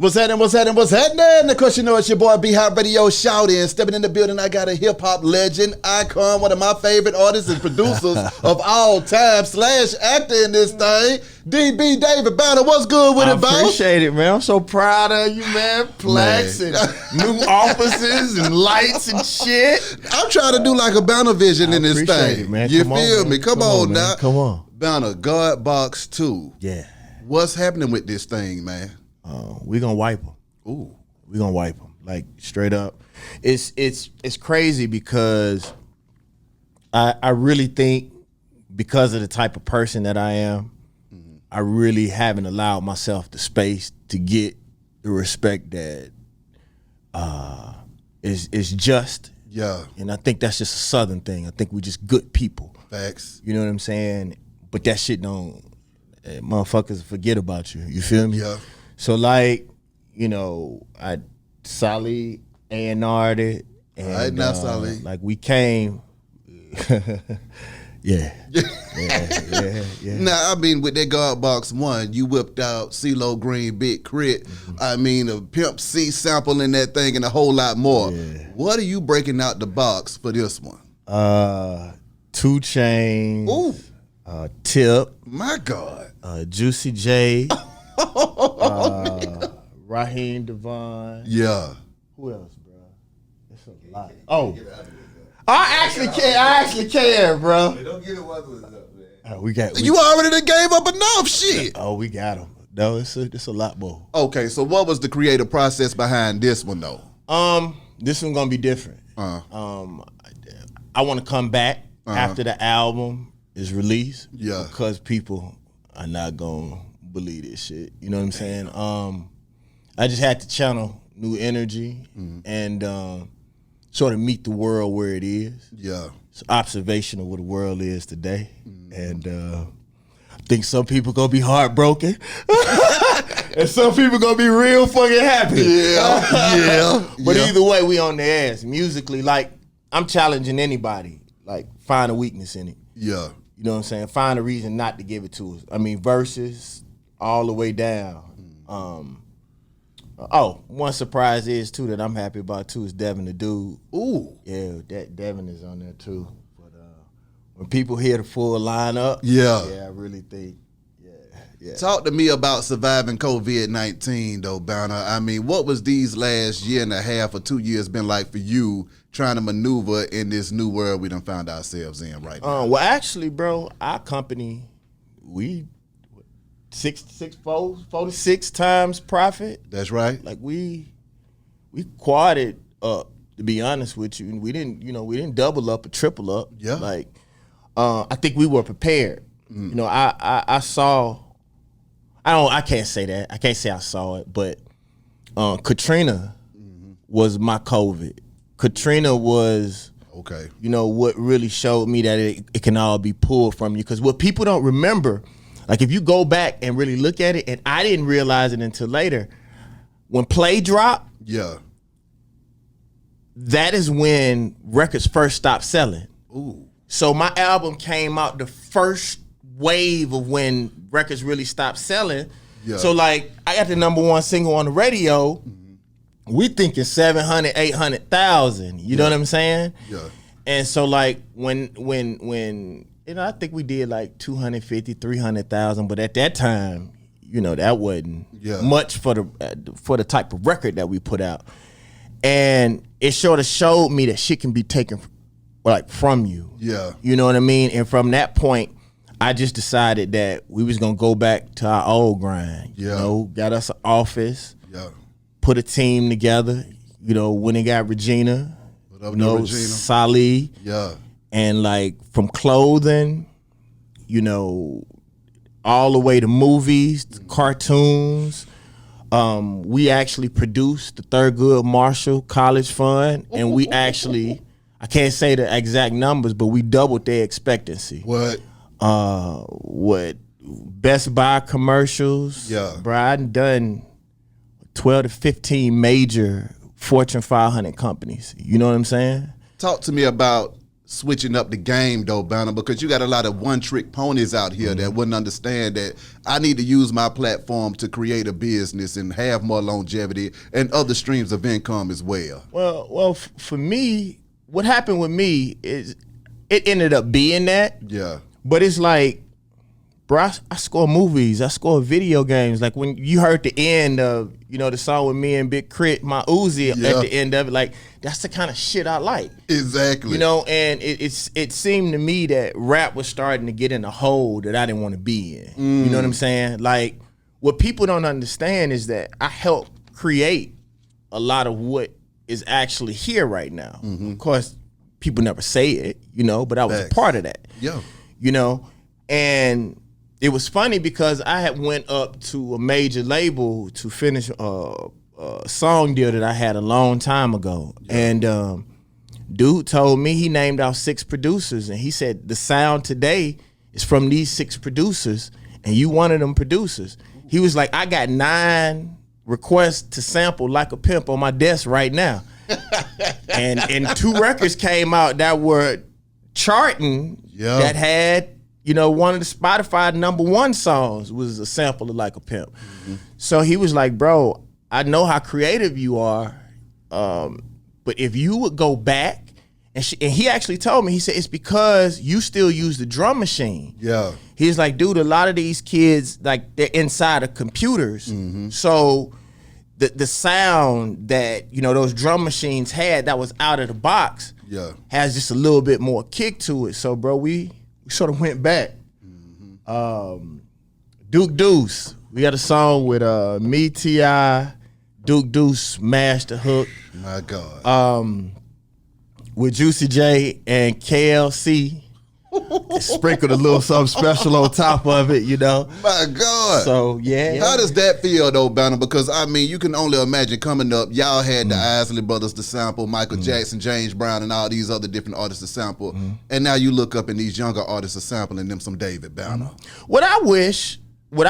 What's happening? What's happening? What's happening? Of course, you know it's your boy B Hot Radio shouting. Stepping in the building, I got a hip hop legend, icon, one of my favorite artists and producers of all time, / actor in this thing. DB David Banner, what's good with it, boss? I appreciate it, man. I'm so proud of you, man. Plaques and new offices and lights and shit. I'm trying to do like a BannerVision in this thing. It, man. You feel me? Come on now. Come on. Banner, God Box 2. Yeah. What's happening with this thing, man? We're gonna wipe them. Ooh. We're gonna wipe them. Like straight up. It's crazy because I really think because of the type of person that I am, I really haven't allowed myself the space to get the respect that is just. Yeah. And I think that's just a Southern thing. I think we just good people. Facts. You know what I'm saying? But that shit don't, motherfuckers forget about you. You feel me? Yeah. So like, you know, I solid A&R'd it. And, all right, now solid. Like we came. Yeah. Now, I mean, with that God Box 1, you whipped out CeeLo Green, Big Crit. I mean, a Pimp C sample in that thing and a whole lot more. Yeah. What are you breaking out the box for this one? 2 Chainz. Ooh. Tip. My God. Juicy J. Raheem Devon. Yeah. Who else, bro? It's a lot. Oh. I actually care, bro. Don't get it while it's up, man. You already done gave up enough shit. Oh, we got them. No, it's a lot more. Okay, so what was the creative process behind this one, though? This one gonna be different. I want to come back after the album is released. Yeah. Because people are not gonna believe this shit. You know what I'm saying? I just had to channel new energy and sort of meet the world where it is. Yeah. It's observation of what the world is today. And I think some people gonna be heartbroken. And some people gonna be real fucking happy. Yeah. But either way, we on their ass. Musically, like, I'm challenging anybody. Like, find a weakness in it. Yeah. You know what I'm saying? Find a reason not to give it to us. I mean, verses all the way down. One surprise is too that I'm happy about too is Devin the Dude. Ooh. Yeah, that Devin is on there too. But when people hear the full lineup, yeah, I really think, yeah. Talk to me about surviving COVID-19 though, Banner. I mean, what was these last year and a half or 2 years been like for you trying to maneuver in this new world we done found ourselves in right now? Well, actually, bro, our company, we 4 to 6 times profit. That's right. Like we quadded up, to be honest with you. We didn't double up or triple up. Yeah. Like I think we were prepared. You know, I saw, I can't say that. I can't say I saw it, but Katrina was my COVID. Katrina was okay. You know, what really showed me that it can all be pulled from you. Because what people don't remember, like if you go back and really look at it, and I didn't realize it until later, when Play dropped, yeah, that is when records first stopped selling. Ooh. So my album came out the first wave of when records really stopped selling. Yeah. So like I got the #1 single on the radio. We thinking 700, 800,000. You know what I'm saying? Yeah. And so like when you know, I think we did like 250, 300,000, but at that time, you know, that wasn't much for the type of record that we put out. And it sort of showed me that shit can be taken like from you. Yeah. You know what I mean? And from that point, I just decided that we was gonna go back to our old grind. Yeah. You know, got us an office. Yeah. Put a team together. You know, when it got Regina. What up, you know, Regina? Salih. Yeah. And like from clothing, you know, all the way to movies, to cartoons. We actually produced the Thurgood Marshall College Fund, and we actually, I can't say the exact numbers, but we doubled their expectancy. What Best Buy commercials. Yeah. Bro, I done 12 to 15 major Fortune 500 companies. You know what I'm saying? Talk to me about switching up the game though, Banner, because you got a lot of one-trick ponies out here that wouldn't understand that I need to use my platform to create a business and have more longevity and other streams of income as well. Well, for me, what happened with me is it ended up being that. Yeah. But it's like, bro, I score movies, I score video games. Like when you heard the end of, the song with me and Big Crit, my Uzi at the end of it, like that's the kind of shit I like. Exactly. And it seemed to me that rap was starting to get in a hole that I didn't want to be in. You know what I'm saying? Like what people don't understand is that I helped create a lot of what is actually here right now. Of course, people never say it, but I was a part of that. Yeah. And it was funny because I had went up to a major label to finish a song deal that I had a long time ago. Yeah. And dude told me he named out 6 producers, and he said the sound today is from these 6 producers, and you one of them producers. He was like, I got 9 requests to sample Like a Pimp on my desk right now. and 2 records came out that were charting that had one of the Spotify #1 songs was a sample of Like a Pimp. So he was like, bro, I know how creative you are, but if you would go back, and he actually told me, he said, it's because you still use the drum machine. Yeah. He's like, dude, a lot of these kids, like they're inside of computers. So the sound that, those drum machines had that was out of the box has just a little bit more kick to it. So bro, we sort of went back. Duke Deuce. We had a song with me, T.I., Duke Deuce smashed the hook. My God. With Juicy J and KLC. Sprinkled a little something special on top of it, My God. So, yeah. How does that feel, though, Banner? Because, you can only imagine coming up, y'all had the Isley Brothers to sample, Michael Jackson, James Brown, and all these other different artists to sample. And now you look up and these younger artists are sampling them some David Banner. What I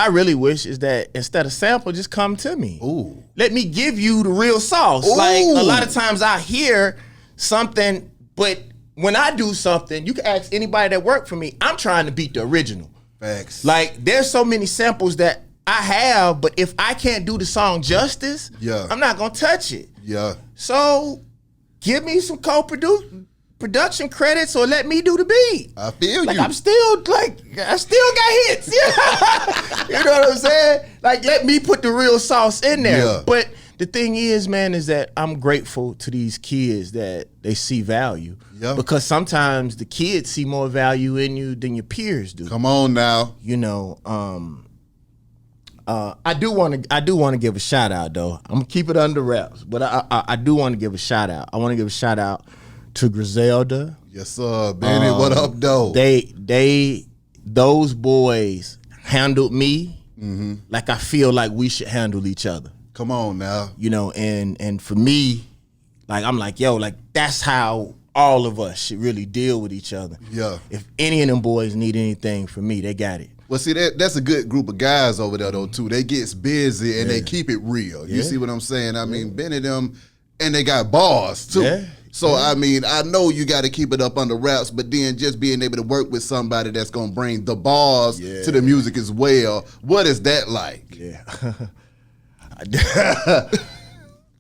really wish is that instead of sample, just come to me. Ooh. Let me give you the real sauce. Ooh. Like, a lot of times I hear something, but when I do something, you can ask anybody that worked for me, I'm trying to beat the original. Facts. Like, there's so many samples that I have, but if I can't do the song justice, I'm not going to touch it. Yeah. So, give me some production credits or let me do the beat. I feel like, you. I still got hits. You know what I'm saying? Like, let me put the real sauce in there. Yeah. But the thing is, man, is that I'm grateful to these kids that they see value. Yeah. Because sometimes the kids see more value in you than your peers do. Come on now. I do want to give a shout out though. I'm gonna keep it under wraps, but I do want to give a shout out. I want to give a shout out to Griselda. Yes, sir. Benny, what up, though? Those boys handled me like I feel like we should handle each other. Come on now. And for me, like I'm like, yo, like that's how all of us should really deal with each other. Yeah. If any of them boys need anything from me, they got it. Well, see, that's a good group of guys over there, though, too. They gets busy and they keep it real. You see what I'm saying? I mean, Benny them, and they got bars, too. Yeah. So, I know you got to keep it up under wraps, but then just being able to work with somebody that's going to bring the bars to the music as well, what is that like? Yeah.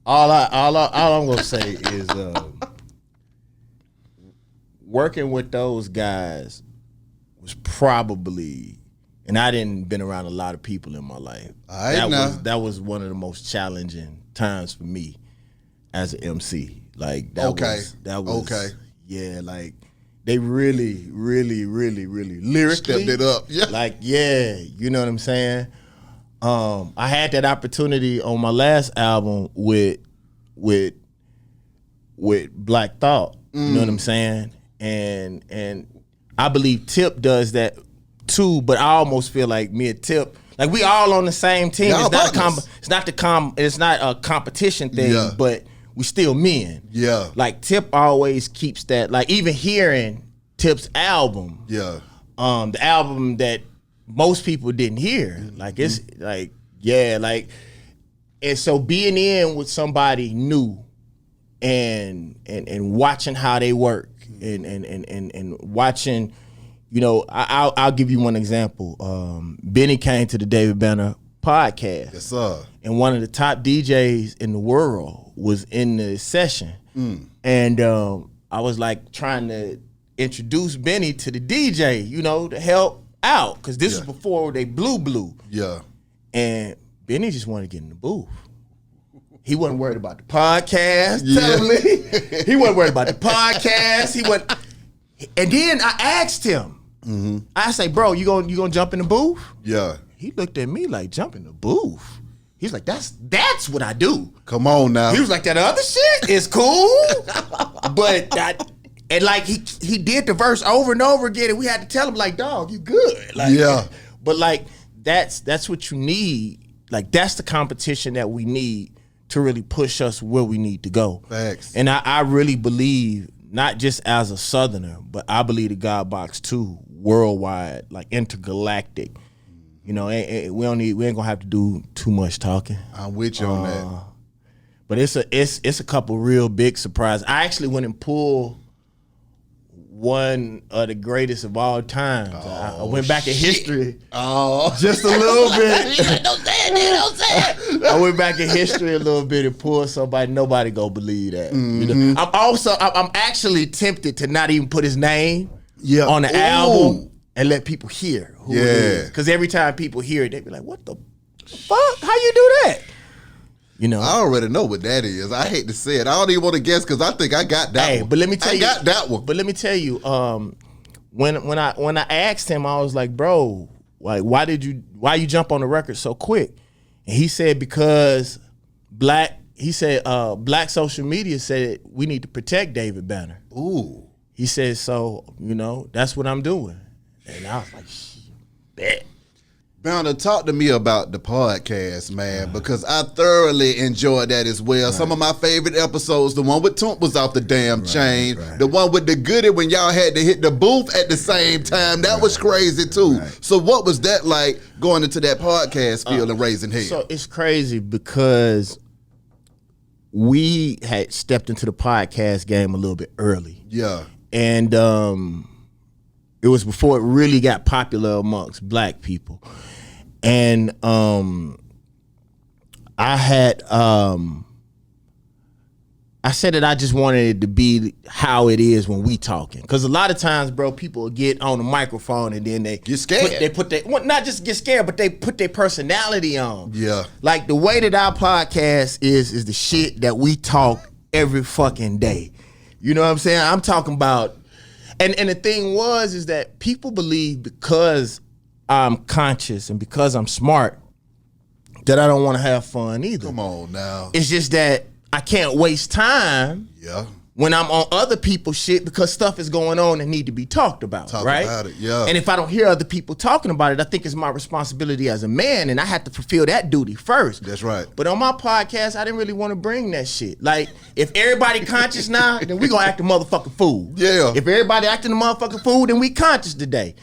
all I'm going to say is working with those guys was probably, and I didn't been around a lot of people in my life. That was one of the most challenging times for me as an MC. Like that was okay. Yeah, like they really lyrically stepped it up. Yeah. Like, you know what I'm saying? I had that opportunity on my last album with Black Thought. You know what I'm saying? And I believe Tip does that too, but I almost feel like me and Tip, like we all on the same team. It's not a competition thing, but we still men. Yeah. Like Tip always keeps that, like even hearing Tip's album. Yeah. The album that most people didn't hear. Like it's like, and so being in with somebody new and watching how they work and watching, you know, I'll give you one example. Benny came to the David Banner podcast. Yes, sir. And one of the top DJs in the world was in the session. And I was like trying to introduce Benny to the DJ, you know, to help out. Because this is before they blew. Yeah. And Benny just wanted to get in the booth. He wasn't worried about the podcast, telling me. He wasn't worried about the podcast. He wasn't. And then I asked him, I say, bro, you gonna jump in the booth? Yeah. He looked at me like, jump in the booth? He's like, that's what I do. Come on now. He was like, that other shit is cool, but that, and like he did the verse over and over again, and we had to tell him like, dog, you good. Like, yeah. But like that's what you need. Like that's the competition that we need to really push us where we need to go. Facts. And I really believe, not just as a Southerner, but I believe the God Box too, worldwide, like intergalactic. You know, we ain't gonna have to do too much talking. I'm with you on that. But it's a couple real big surprises. I actually went and pulled one of the greatest of all time. I went back in history just a little bit. Don't say it. I went back in history a little bit and pulled somebody. Nobody gonna believe that. You know? I'm actually tempted to not even put his name on the album and let people hear who it is. Because every time people hear it, they be like, what the fuck? How you do that? You know, I already know what that is. I hate to say it. I don't even want to guess because I think I got that one. But let me tell you, I got that one. But let me tell you, when I asked him, I was like, bro, like, why you jump on the record so quick? And he said, because black social media said we need to protect David Banner. Ooh. He said, so, you know, that's what I'm doing. And I was like, bet. Banner, talk to me about the podcast, man, because I thoroughly enjoyed that as well. Right. Some of my favorite episodes, the one with Pimp was off the damn chain. Right. The one with the Goody when y'all had to hit the booth at the same time. That was crazy too. Right. So what was that like going into that podcast field and raising hell? So it's crazy because we had stepped into the podcast game a little bit early. Yeah. And it was before it really got popular amongst black people. And I said that I just wanted it to be how it is when we talking. Because a lot of times, bro, people get on the microphone and then they get scared. Not just get scared, but they put their personality on. Yeah. Like the way that our podcast is the shit that we talk every fucking day. You know what I'm saying? I'm talking about, and the thing is that people believe because I'm conscious and because I'm smart that I don't want to have fun either. Come on now. It's just that I can't waste time when I'm on other people's shit because stuff is going on that need to be talked about, right? About it, yeah. And if I don't hear other people talking about it, I think it's my responsibility as a man, and I have to fulfill that duty first. That's right. But on my podcast, I didn't really want to bring that shit. Like, if everybody conscious now, then we gonna act a motherfucking fool. Yeah. If everybody acting a motherfucking fool, then we conscious today.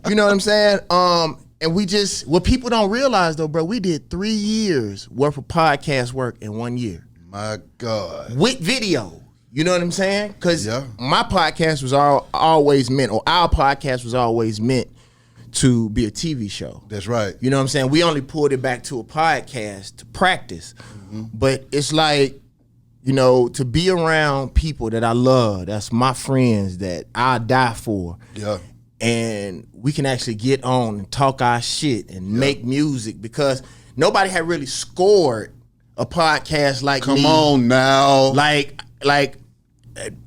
You know what I'm saying? And we just, what people don't realize though, bro, we did 3 years worth of podcast work in 1 year. My God. With video. You know what I'm saying? Because my podcast was always meant, or our podcast was always meant to be a TV show. That's right. You know what I'm saying? We only pulled it back to a podcast to practice. Mm-hmm. But it's like, you know, to be around people that I love, that's my friends that I die for. Yeah. And we can actually get on and talk our shit and make music, because nobody had really scored a podcast like me. Come on now. Like,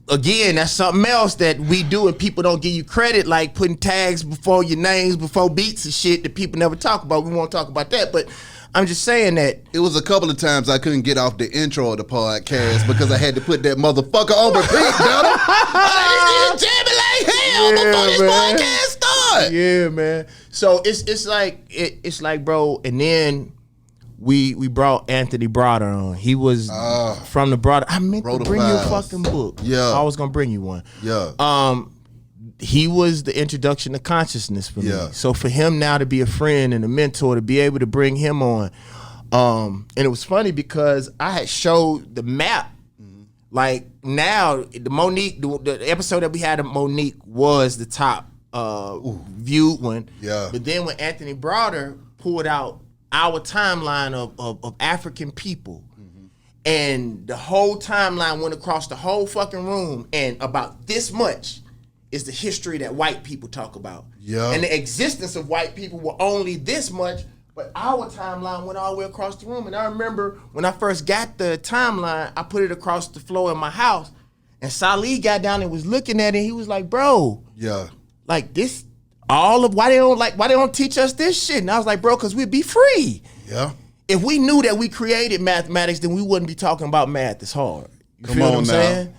again, that's something else that we do and people don't give you credit, like putting tags before your names, before beats and shit that people never talk about. We won't talk about that, but I'm just saying that. It was a couple of times I couldn't get off the intro of the podcast because I had to put that motherfucker on repeat, brother. I jamming like hell before this podcast started. Yeah, man. So it's like, bro, and then we brought Anthony Broder on. He was from the Broder. I meant to bring you a fucking book. Yeah. I was gonna bring you one. Yeah. He was the introduction to consciousness for me. So for him now to be a friend and a mentor, to be able to bring him on, and it was funny because I had showed the map Like now, the episode that we had of Monique was the top viewed one. Yeah. But then when Anthony Browder pulled out our timeline of African people, and the whole timeline went across the whole fucking room, and about this much is the history that white people talk about. Yeah. And the existence of white people were only this much, but our timeline went all the way across the room. And I remember when I first got the timeline, I put it across the floor in my house, and Salih got down and was looking at it, and he was like, bro, Yeah. like this, why they don't teach us this shit? And I was like, bro, because we'd be free. Yeah. If we knew that we created mathematics, then we wouldn't be talking about math. It's hard. You Come feel on what I'm now. saying?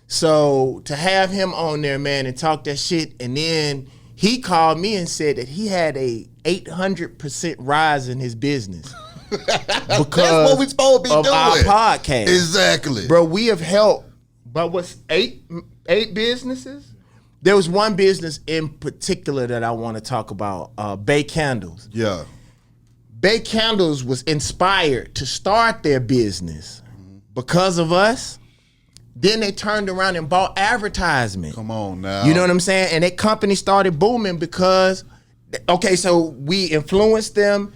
So to have him on there, man, and talk that shit, and then he called me and said that he had a 800% rise in his business because That's what we supposed to be of doing. our podcast. Exactly. Bro, we have helped, but what's eight businesses? There was one business in particular that I want to talk about, Bay Candles. Yeah. Bay Candles was inspired to start their business because of us. Then they turned around and bought advertisement. Come on now. You know what I'm saying? And that company started booming because, okay, so we influenced them,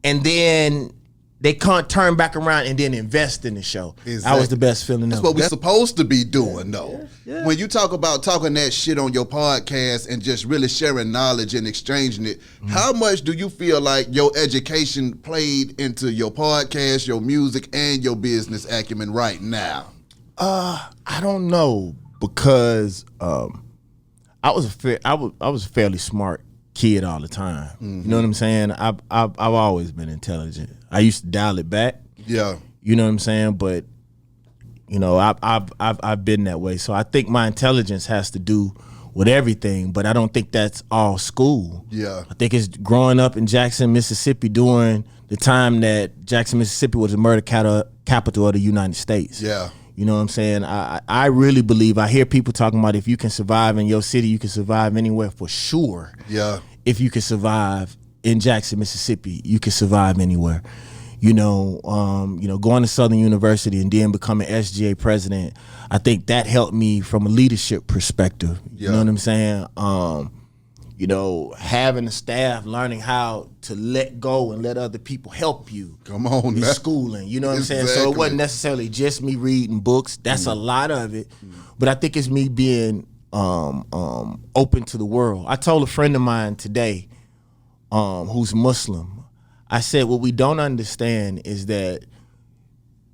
and then they can't turn back around and then invest in the show. That was Exactly. the best feeling That's ever. what we're supposed to be doing, though. Yeah. When you talk about talking that shit on your podcast and just really sharing knowledge and exchanging it, how much do you feel like your education played into your podcast, your music, and your business acumen right now? I don't know, because I was a fairly smart kid all the time. You know what I'm saying? I've always been intelligent. I used to dial it back. Yeah. You know what I'm saying? But you know, I've been that way. So I think my intelligence has to do with everything, but I don't think that's all school. Yeah. I think it's growing up in Jackson, Mississippi during the time that Jackson, Mississippi was the murder capital of the United States. Yeah. You know what I'm saying? I really believe, I hear people talking about if you can survive in your city, you can survive anywhere for sure. Yeah. If you can survive in Jackson, Mississippi, you can survive anywhere. You know, going to Southern University and then becoming SGA president, I think that helped me from a leadership perspective. You know what I'm saying? You know, having a staff, learning how to let go and let other people help you. Come on, with man. schooling, you know what I'm saying? So Exactly. it wasn't necessarily just me reading books. That's a lot of it. But I think it's me being open to the world. I told a friend of mine today, who's Muslim, I said, what we don't understand is that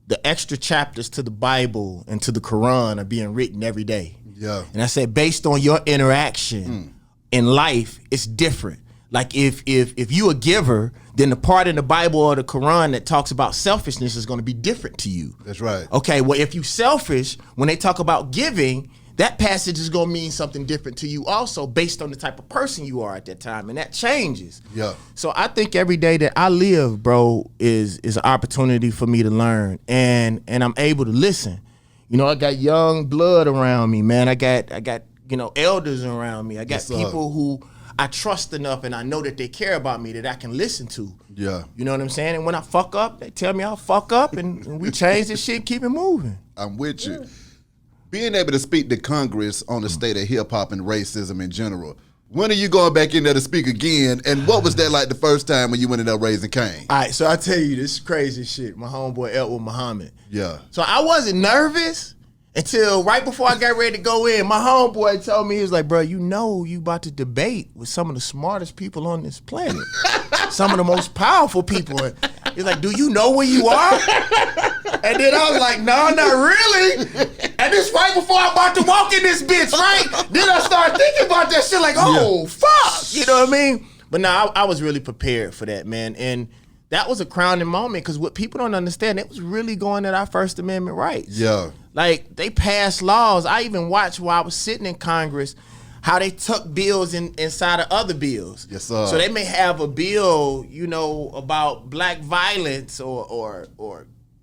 the extra chapters to the Bible and to the Quran are being written every day. Yeah. And I said, based on your interaction in life, it's different. Like if you a giver, then the part in the Bible or the Quran that talks about selfishness is going to be different to you. That's right. Okay, well, if you selfish, when they talk about giving, that passage is going to mean something different to you also based on the type of person you are at that time, and that changes. Yeah. So I think every day that I live, bro, is an opportunity for me to learn, and I'm able to listen. You know, I got young blood around me, man. I got elders around me. I got Yes, sir. people who I trust enough and I know that they care about me that I can listen to. Yeah. You know what I'm saying? And when I fuck up, they tell me I'll fuck up and we change this shit, keep it moving. I'm with you. Being able to speak to Congress on the state of hip hop and racism in general. When are you going back in there to speak again? And what was that like the first time when you went in there raising Cain? All right, so I tell you this crazy shit. My homeboy Elwood Muhammad. Yeah. So I wasn't nervous until right before I got ready to go in. My homeboy told me, he was like, bro, you know you about to debate with some of the smartest people on this planet. Some of the most powerful people. He's like, do you know where you are? And then I was like, no, not really. And this right before I'm about to walk in this bitch, right? Then I started thinking about that shit like, oh, fuck. You know what I mean? But no, I was really prepared for that, man. And that was a crowning moment because what people don't understand, it was really going at our First Amendment rights. Yeah. Like, they passed laws. I even watched while I was sitting in Congress how they took bills inside of other bills. Yes, sir. So they may have a bill, you know, about black violence or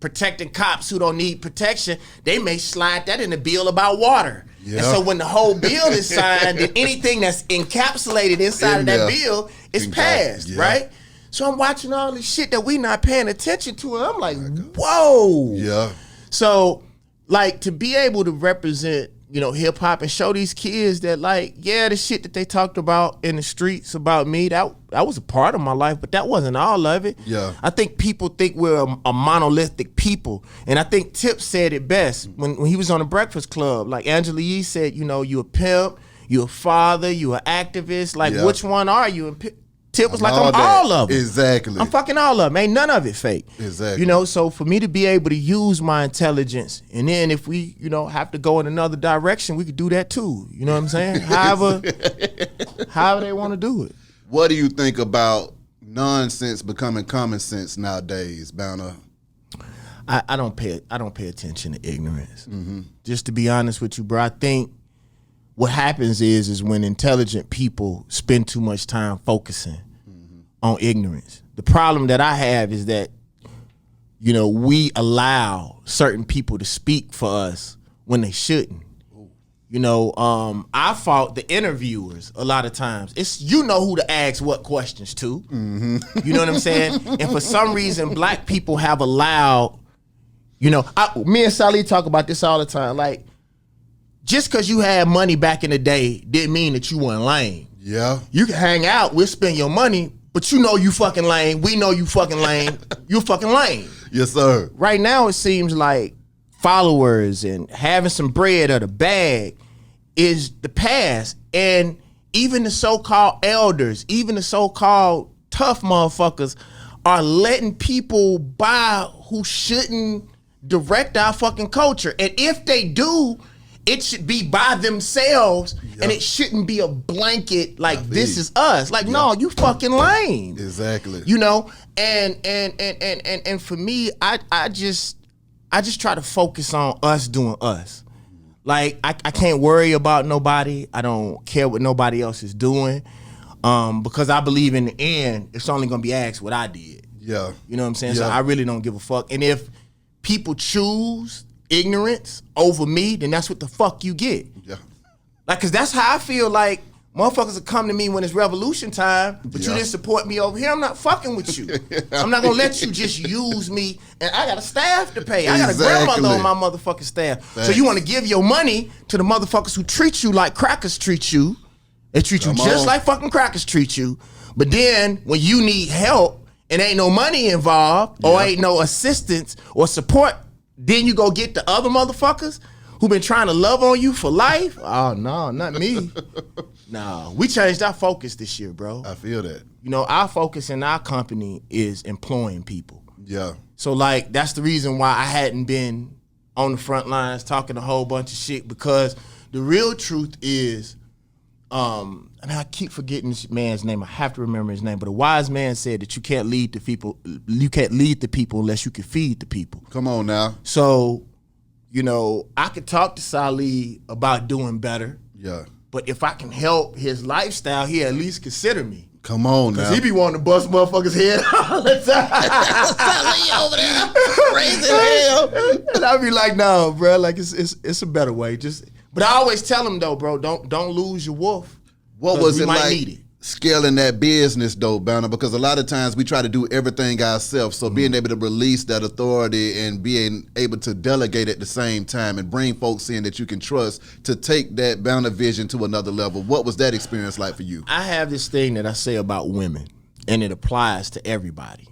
protecting cops who don't need protection. They may slide that in a bill about water. Yeah. And so when the whole bill is signed, then anything that's encapsulated inside of that there bill is can go. passed, Yeah. right? So I'm watching all this shit that we not paying attention to, and I'm like, whoa. Yeah. So like to be able to represent, you know, hip hop and show these kids that, like, yeah, the shit that they talked about in the streets about me, that was a part of my life, but that wasn't all of it. Yeah. I think people think we're a monolithic people. And I think Tip said it best when he was on the Breakfast Club. Like Angela Yee said, you know, you a pimp, you a father, you an activist. Like, which one are you? And Tip was like, I'm all of them. Exactly. I'm fucking all of them. Ain't none of it fake. Exactly. You know, so for me to be able to use my intelligence, and then if we, you know, have to go in another direction, we could do that too. You know what I'm saying? However they want to do it. What do you think about nonsense becoming common sense nowadays, Banner? I don't pay attention to ignorance. Just to be honest with you, bro, I think what happens is when intelligent people spend too much time focusing on ignorance. The problem that I have is that, you know, we allow certain people to speak for us when they shouldn't. You know, I fault the interviewers a lot of times. It's, you know, who to ask what questions to. You know what I'm saying? And for some reason, black people have allowed, you know, me and Salih talk about this all the time. Like, just because you had money back in the day didn't mean that you weren't lame. Yeah. You can hang out, we'll spend your money, but you know you fucking lame. We know you fucking lame. You fucking lame. Yes, sir. Right now, it seems like followers and having some bread or the bag is the past. And even the so-called elders, even the so-called tough motherfuckers are letting people buy who shouldn't direct our fucking culture. And if they do, it should be by themselves, and it shouldn't be a blanket like this is us. Like, no, you fucking lame. Exactly. You know, and for me, I just try to focus on us doing us. Like, I can't worry about nobody. I don't care what nobody else is doing, because I believe in the end, it's only gonna be asked what I did. Yeah. You know what I'm saying? Yeah. So I really don't give a fuck. And if people choose ignorance over me, then that's what the fuck you get. Yeah. Like, cause that's how I feel. Like, motherfuckers will come to me when it's revolution time, but you didn't support me over here. I'm not fucking with you. I'm not gonna let you just use me, and I got a staff to pay. I got a grandmother on my motherfucking staff. Thanks. So you want to give your money to the motherfuckers who treat you like crackers treat you. They treat you just like fucking crackers treat you. But then when you need help and ain't no money involved or ain't no assistance or support, then you go get the other motherfuckers who been trying to love on you for life. Oh, no, not me. No, we changed our focus this year, bro. I feel that. You know, our focus in our company is employing people. Yeah. So, like, that's the reason why I hadn't been on the front lines talking a whole bunch of shit, because the real truth is, and I keep forgetting this man's name. I have to remember his name. But a wise man said that you can't lead the people. You can't lead the people unless you can feed the people. Come on now. So, you know, I could talk to Salih about doing better. Yeah. But if I can help his lifestyle, he at least consider me. Come on now. Cause he be wanting to bust motherfuckers' head all the time. Salih over there, crazy hell. And I be like, no, bro. Like, it's a better way. But I always tell him though, bro, don't lose your wolf. What was it like need it. scaling that business though, Banner? Because a lot of times we try to do everything ourselves. So being able to release that authority and being able to delegate at the same time and bring folks in that you can trust to take that ABannerVision to another level. What was that experience like for you? I have this thing that I say about women, and it applies to everybody.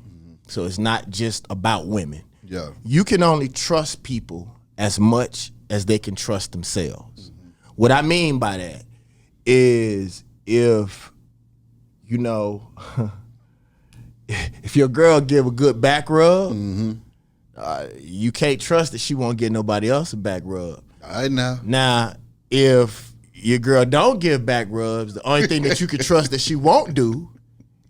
So it's not just about women. Yeah. You can only trust people as much as they can trust themselves. What I mean by that is, if, you know, if your girl give a good back rub, you can't trust that she won't get nobody else a back rub. All right now. Now, if your girl don't give back rubs, the only thing that you can trust that she won't do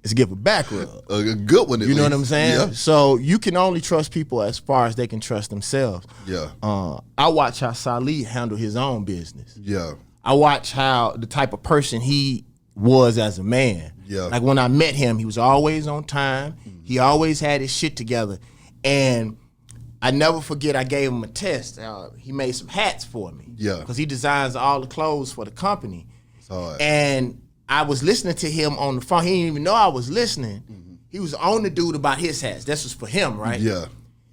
is give a back rub. A good one at You know least. what I'm saying? Yeah. So you can only trust people as far as they can trust themselves. Yeah. I watch how Salih handle his own business. Yeah. I watch how the type of person he was as a man. Yeah. Like when I met him, he was always on time. He always had his shit together. And I never forget, I gave him a test. He made some hats for me. Yeah. Because he designs all the clothes for the company. Saw it. And I was listening to him on the phone. He didn't even know I was listening. He was on the dude about his hats. This was for him, right? Yeah.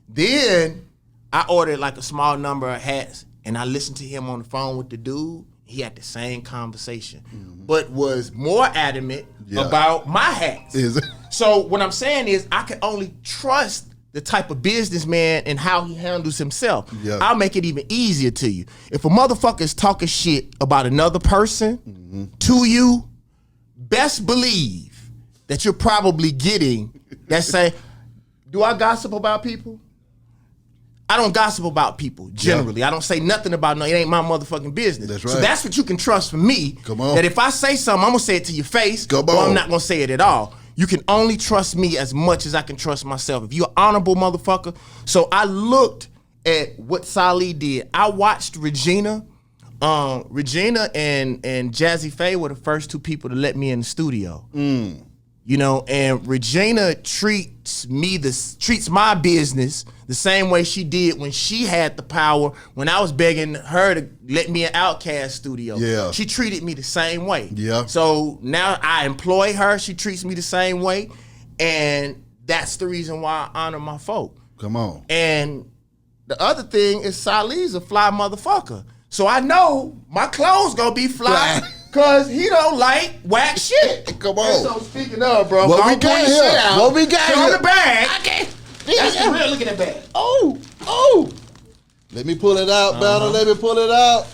Then I ordered like a small number of hats, and I listened to him on the phone with the dude. He had the same conversation, but was more adamant about my hats. So what I'm saying is I can only trust the type of businessman and how he handles himself. I'll make it even easier to you. If a motherfucker is talking shit about another person to you, best believe that you're probably getting that say, do I gossip about people? I don't gossip about people, generally. I don't say nothing about it ain't my motherfucking business. That's right. So that's what you can trust from me. Come on. That if I say something, I'm gonna say it to your face, or I'm not gonna say it at all. You can only trust me as much as I can trust myself. If you're an honorable motherfucker. So I looked at what Salih did. I watched Regina. Regina and Jazzy Faye were the first two people to let me in the studio. You know, and Regina treats my business the same way she did when she had the power, when I was begging her to let me in Outkast studio. Yeah. She treated me the same way. Yeah. So now I employ her, she treats me the same way, and that's the reason why I honor my folk. Come on. And the other thing is Salih's a fly motherfucker. So I know my clothes gonna be fly. Cause he don't like whack shit. Come on. And so speaking of, bro, what we got here? What we got on here? the bag. That's the real. Look at that bag. Oh. Let me pull it out, Banner. Let me pull it out.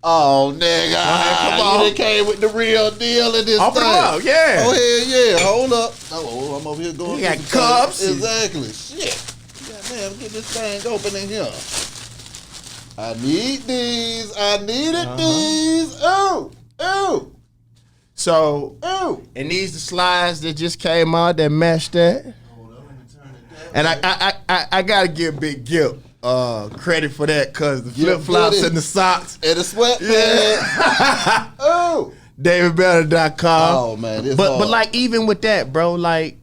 Oh, nigga. Come on. You done came with the real deal in this Open thing. up, yeah. Oh, hell yeah. Hold up. Oh, I'm over here going. You got cups. Exactly. Shit. Goddamn, get this thing open in here. I need these. I needed these. Oh. So, and these the slides that just came out that matched that. And I gotta give Big Gip credit for that, cause the flip flops and the socks and the sweatpants. DavidBanner.com. Oh man, but like even with that, bro, like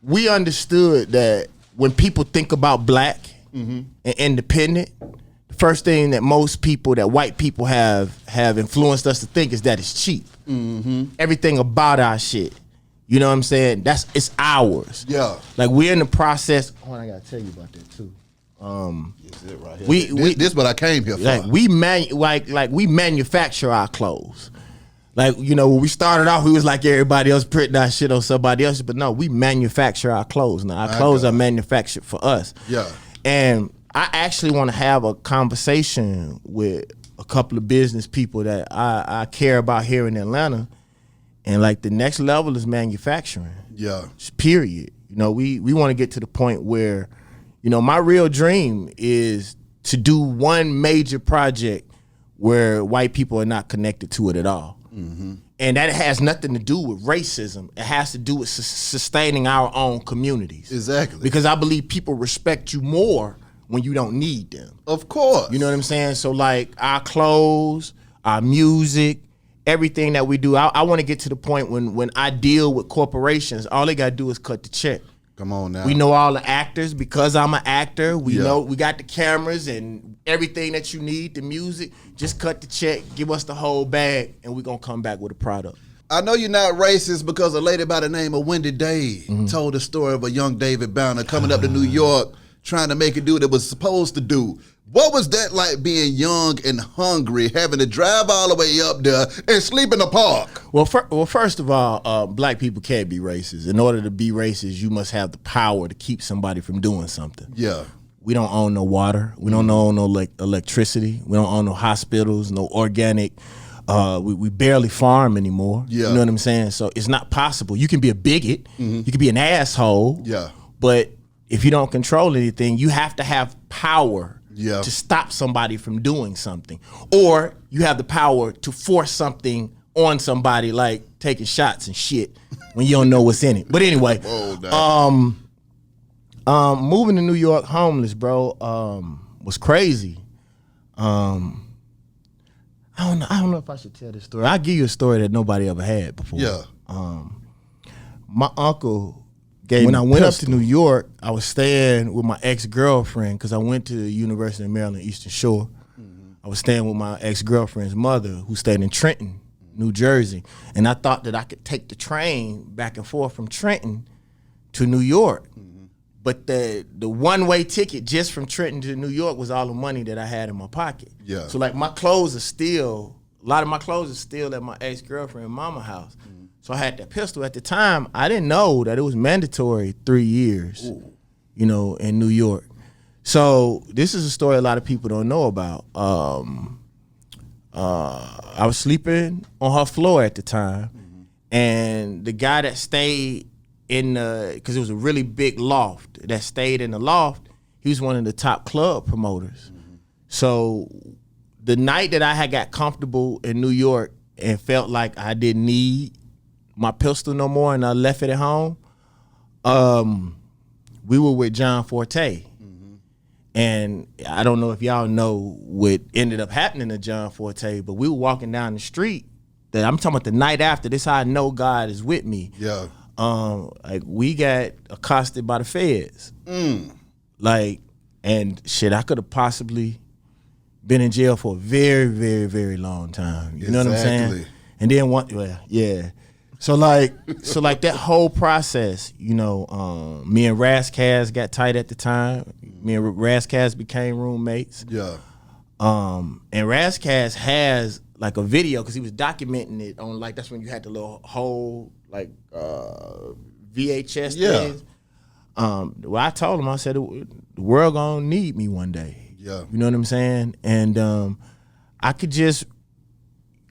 we understood that when people think about black and independent, the first thing that most people, that white people have influenced us to think is that it's cheap. Everything about our shit. You know what I'm saying? It's ours. Yeah. Like we're in the process. Oh, I gotta tell you about that too. This is it right here. This what I came here for. Like we manufacture our clothes. Like, you know, when we started off, we was like everybody else printing our shit on somebody else. But no, we manufacture our clothes. Now, our clothes are manufactured for us. Yeah. And I actually want to have a conversation with a couple of business people that I care about here in Atlanta. And like the next level is manufacturing. Yeah. Period. You know, we want to get to the point where, you know, my real dream is to do one major project where white people are not connected to it at all. And that has nothing to do with racism. It has to do with sustaining our own communities. Exactly. Because I believe people respect you more when you don't need them. Of course. You know what I'm saying? So like our clothes, our music, everything that we do, I want to get to the point when I deal with corporations, all they got to do is cut the check. Come on now. We know all the actors because I'm an actor. We know we got the cameras and everything that you need, the music. Just cut the check, give us the whole bag, and we're going to come back with a product. I know you're not racist because a lady by the name of Wendy Day told the story of a young David Banner coming up to New York trying to make it do what it was supposed to do. What was that like being young and hungry, having to drive all the way up there and sleep in the park? Well, first of all, black people can't be racist. In order to be racist, you must have the power to keep somebody from doing something. Yeah. We don't own no water. We don't own no electricity. We don't own no hospitals, no organic. We barely farm anymore. Yeah. You know what I'm saying? So it's not possible. You can be a bigot. You can be an asshole. Yeah. But if you don't control anything, you have to have power to stop somebody from doing something. Or you have the power to force something on somebody, like taking shots and shit when you don't know what's in it. But anyway, moving to New York homeless, bro, was crazy. I don't know if I should tell this story. I'll give you a story that nobody ever had before. Yeah. My uncle gave when I went up to New York, I was staying with my ex-girlfriend because I went to the University of Maryland, Eastern Shore. I was staying with my ex-girlfriend's mother who stayed in Trenton, New Jersey. And I thought that I could take the train back and forth from Trenton to New York. But the one-way ticket just from Trenton to New York was all the money that I had in my pocket. Yeah. So like my clothes are still, a lot of my clothes are still at my ex-girlfriend mama's house. Mm-hmm. So I had that pistol. At the time, I didn't know that it was mandatory 3 years, you know, in New York. So this is a story a lot of people don't know about. I was sleeping on her floor at the time, and the guy that stayed in the, because it was a really big loft, that stayed in the loft, he was one of the top club promoters. So the night that I had got comfortable in New York and felt like I didn't need my pistol no more and I left it at home, we were with John Forte. And I don't know if y'all know what ended up happening to John Forte, but we were walking down the street. That I'm talking about the night after. This is how I know God is with me. Yeah. Like we got accosted by the feds. Like, and shit, I could have possibly been in jail for a very, very, very long time. You know what I'm saying? And then So like that whole process, you know, me and Raskaz got tight at the time. Me and Raskaz became roommates. Yeah. And Raskaz has like a video because he was documenting it on, like, that's when you had the little whole like VHS things. Well, I told him, I said, the world gonna need me one day. Yeah. You know what I'm saying? And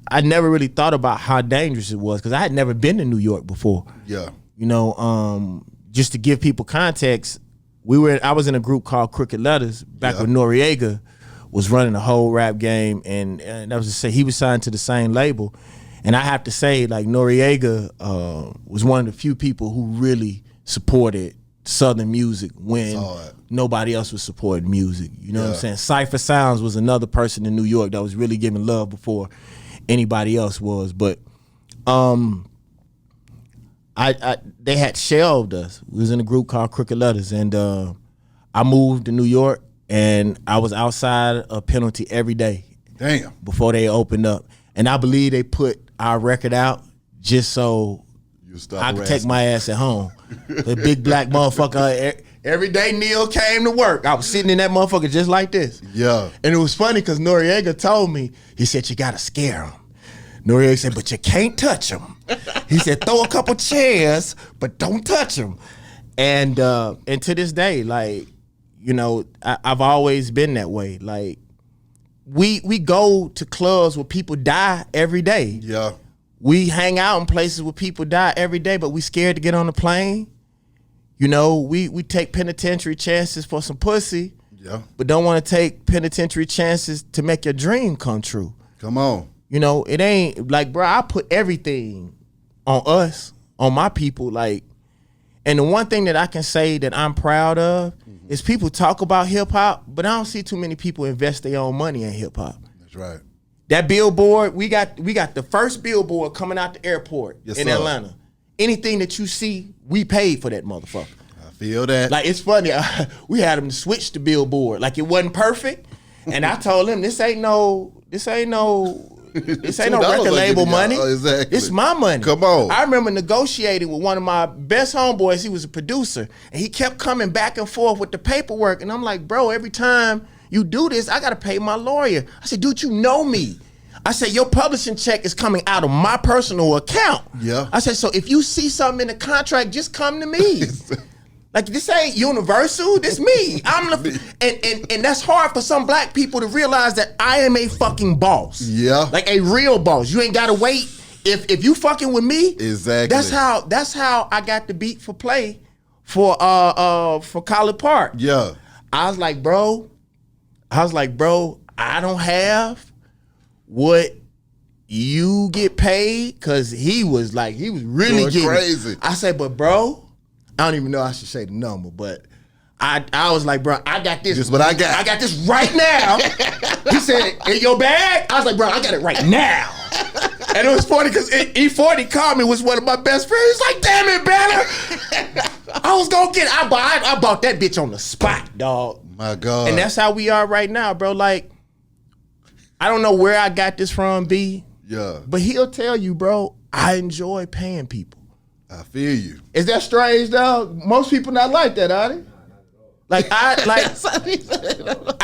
I never really thought about how dangerous it was because I had never been to New York before. Yeah. You know, just to give people context, I was in a group called Crooked Letters back when Noriega was running the whole rap game, and that was to say he was signed to the same label. And I have to say, like, Noriega was one of the few people who really supported Southern music when nobody else was supporting music. You know what I'm saying? Cypher Sounds was another person in New York that was really giving love before anybody else was. But they had shelved us. We was in a group called Crooked Letters, and I moved to New York, and I was outside a penalty every day. Damn. Before they opened up. And I believe they put our record out just so I could take my ass at home. The big black motherfucker. Every day Neil came to work, I was sitting in that motherfucker just like this. Yeah. And it was funny because Noriega told me, he said, you gotta scare him. Noriega said, but you can't touch him. He said, throw a couple chairs, but don't touch him. And to this day, like, you know, I've always been that way. Like, we go to clubs where people die every day. Yeah. We hang out in places where people die every day, but we scared to get on the plane. You know, we take penitentiary chances for some pussy, but don't want to take penitentiary chances to make your dream come true. Come on. You know, it ain't like, bro, I put everything on us, on my people. Like, and the one thing that I can say that I'm proud of is people talk about hip hop, but I don't see too many people invest their own money in hip hop. That's right. That billboard, we got the first billboard coming out the airport in Atlanta. Anything that you see, we paid for that motherfucker. I feel that. Like, it's funny. We had them switch the billboard. Like, it wasn't perfect. And I told them, this ain't no record label money. Exactly. It's my money. Come on. I remember negotiating with one of my best homeboys. He was a producer. And he kept coming back and forth with the paperwork. And I'm like, bro, every time you do this, I got to pay my lawyer. I said, dude, you know me. I said, your publishing check is coming out of my personal account. Yeah. I said, so if you see something in the contract, just come to me. Like, this ain't Universal, this me. And that's hard for some black people to realize that I am a fucking boss. Yeah. Like a real boss. You ain't gotta wait. If you fucking with me, exactly. That's how I got the beat for play for College Park. Yeah. I was like, bro, I don't have what you get paid, cause he was really getting crazy. I said, but bro, I don't even know I should say the number, but I was like, bro, I got this. This is what I got. I got this right now. He said, in your bag? I was like, bro, I got it right now. And it was funny because E40 called me, was one of my best friends. He's like, damn it, Banner. I was gonna get it. I bought that bitch on the spot, dog. My God. And that's how we are right now, bro. Like, I don't know where I got this from, B. Yeah. But he'll tell you, bro, I enjoy paying people. I feel you. Is that strange, dog? Most people not like that, are they? Like I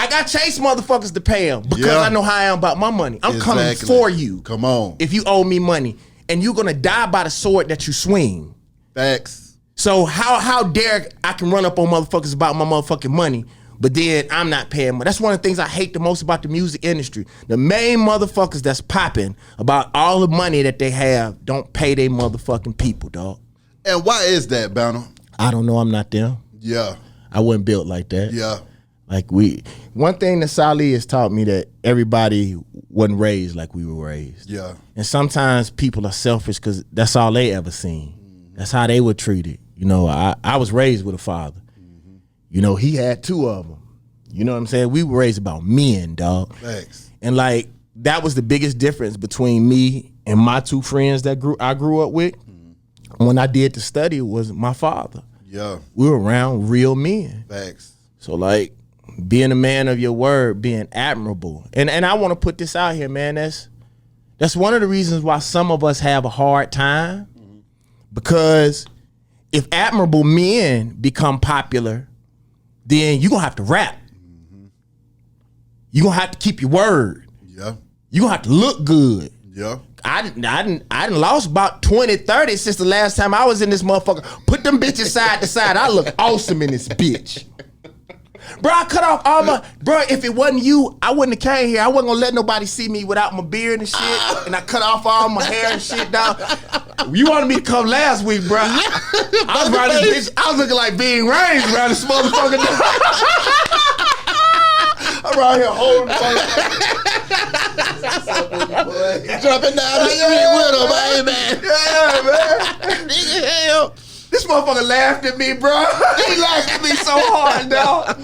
got chase motherfuckers to pay them because I know how I am about my money. I'm coming for you. Come on. If you owe me money, and you're gonna die by the sword that you swing. Facts. So how dare I can run up on motherfuckers about my motherfucking money, but then I'm not paying money. That's one of the things I hate the most about the music industry. The main motherfuckers that's popping about all the money that they have don't pay their motherfucking people, dog. And why is that, Banner? I don't know. I'm not them. Yeah. I wasn't built like that. Yeah. Like one thing that Salih has taught me that everybody wasn't raised like we were raised. Yeah. And sometimes people are selfish because that's all they ever seen. That's how they were treated. You know, I was raised with a father. You know, he had 2 of them. You know what I'm saying? We were raised about men, dog. Thanks. And like that was the biggest difference between me and my 2 friends that I grew up with. When I did the study, it was my father. Yeah. We were around real men. Thanks. So like being a man of your word, being admirable. And I want to put this out here, man. That's one of the reasons why some of us have a hard time. Because if admirable men become popular, then you're gonna have to rap. You're gonna have to keep your word. Yeah. You're gonna have to look good. Yeah. I done lost about 20, 30 since the last time I was in this motherfucker. Put them bitches side to side. I look awesome in this bitch. Bro, I cut off all my... Bro, if it wasn't you, I wouldn't have came here. I wasn't gonna let nobody see me without my beard and shit. And I cut off all my hair and shit, dog. You wanted me to come last week, bro. I was around this bitch. I was looking like Bing Rames around this motherfucker. I'm around here holding Jumping down the street with him, man. Yeah, man. This motherfucker laughed at me, bro. He laughed at me so hard, dog.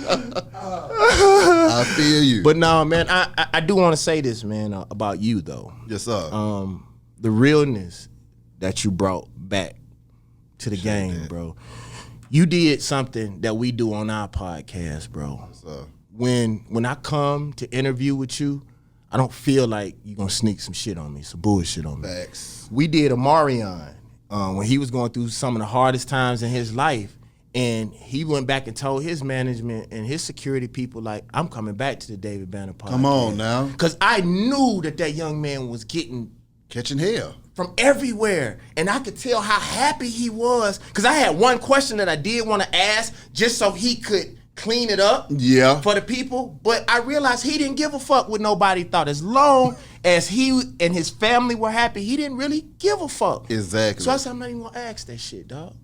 I feel you. But no, man, I do want to say this, man, about you, though. Yes, sir. The realness that you brought back to the game, bro. You did something that we do on our podcast, bro. Yes, sir. When I come to interview with you, I don't feel like you're going to sneak some shit on me, some bullshit on me. Facts. We did a Marion when he was going through some of the hardest times in his life, and he went back and told his management and his security people, like, I'm coming back to the David Banner podcast. Come on now. Because I knew that young man was catching hell from everywhere. And I could tell how happy he was. Because I had one question that I did want to ask just so he could clean it up for the people. But I realized he didn't give a fuck what nobody thought. As long as he and his family were happy, he didn't really give a fuck. Exactly. So I said, I'm not even going to ask that shit, dog.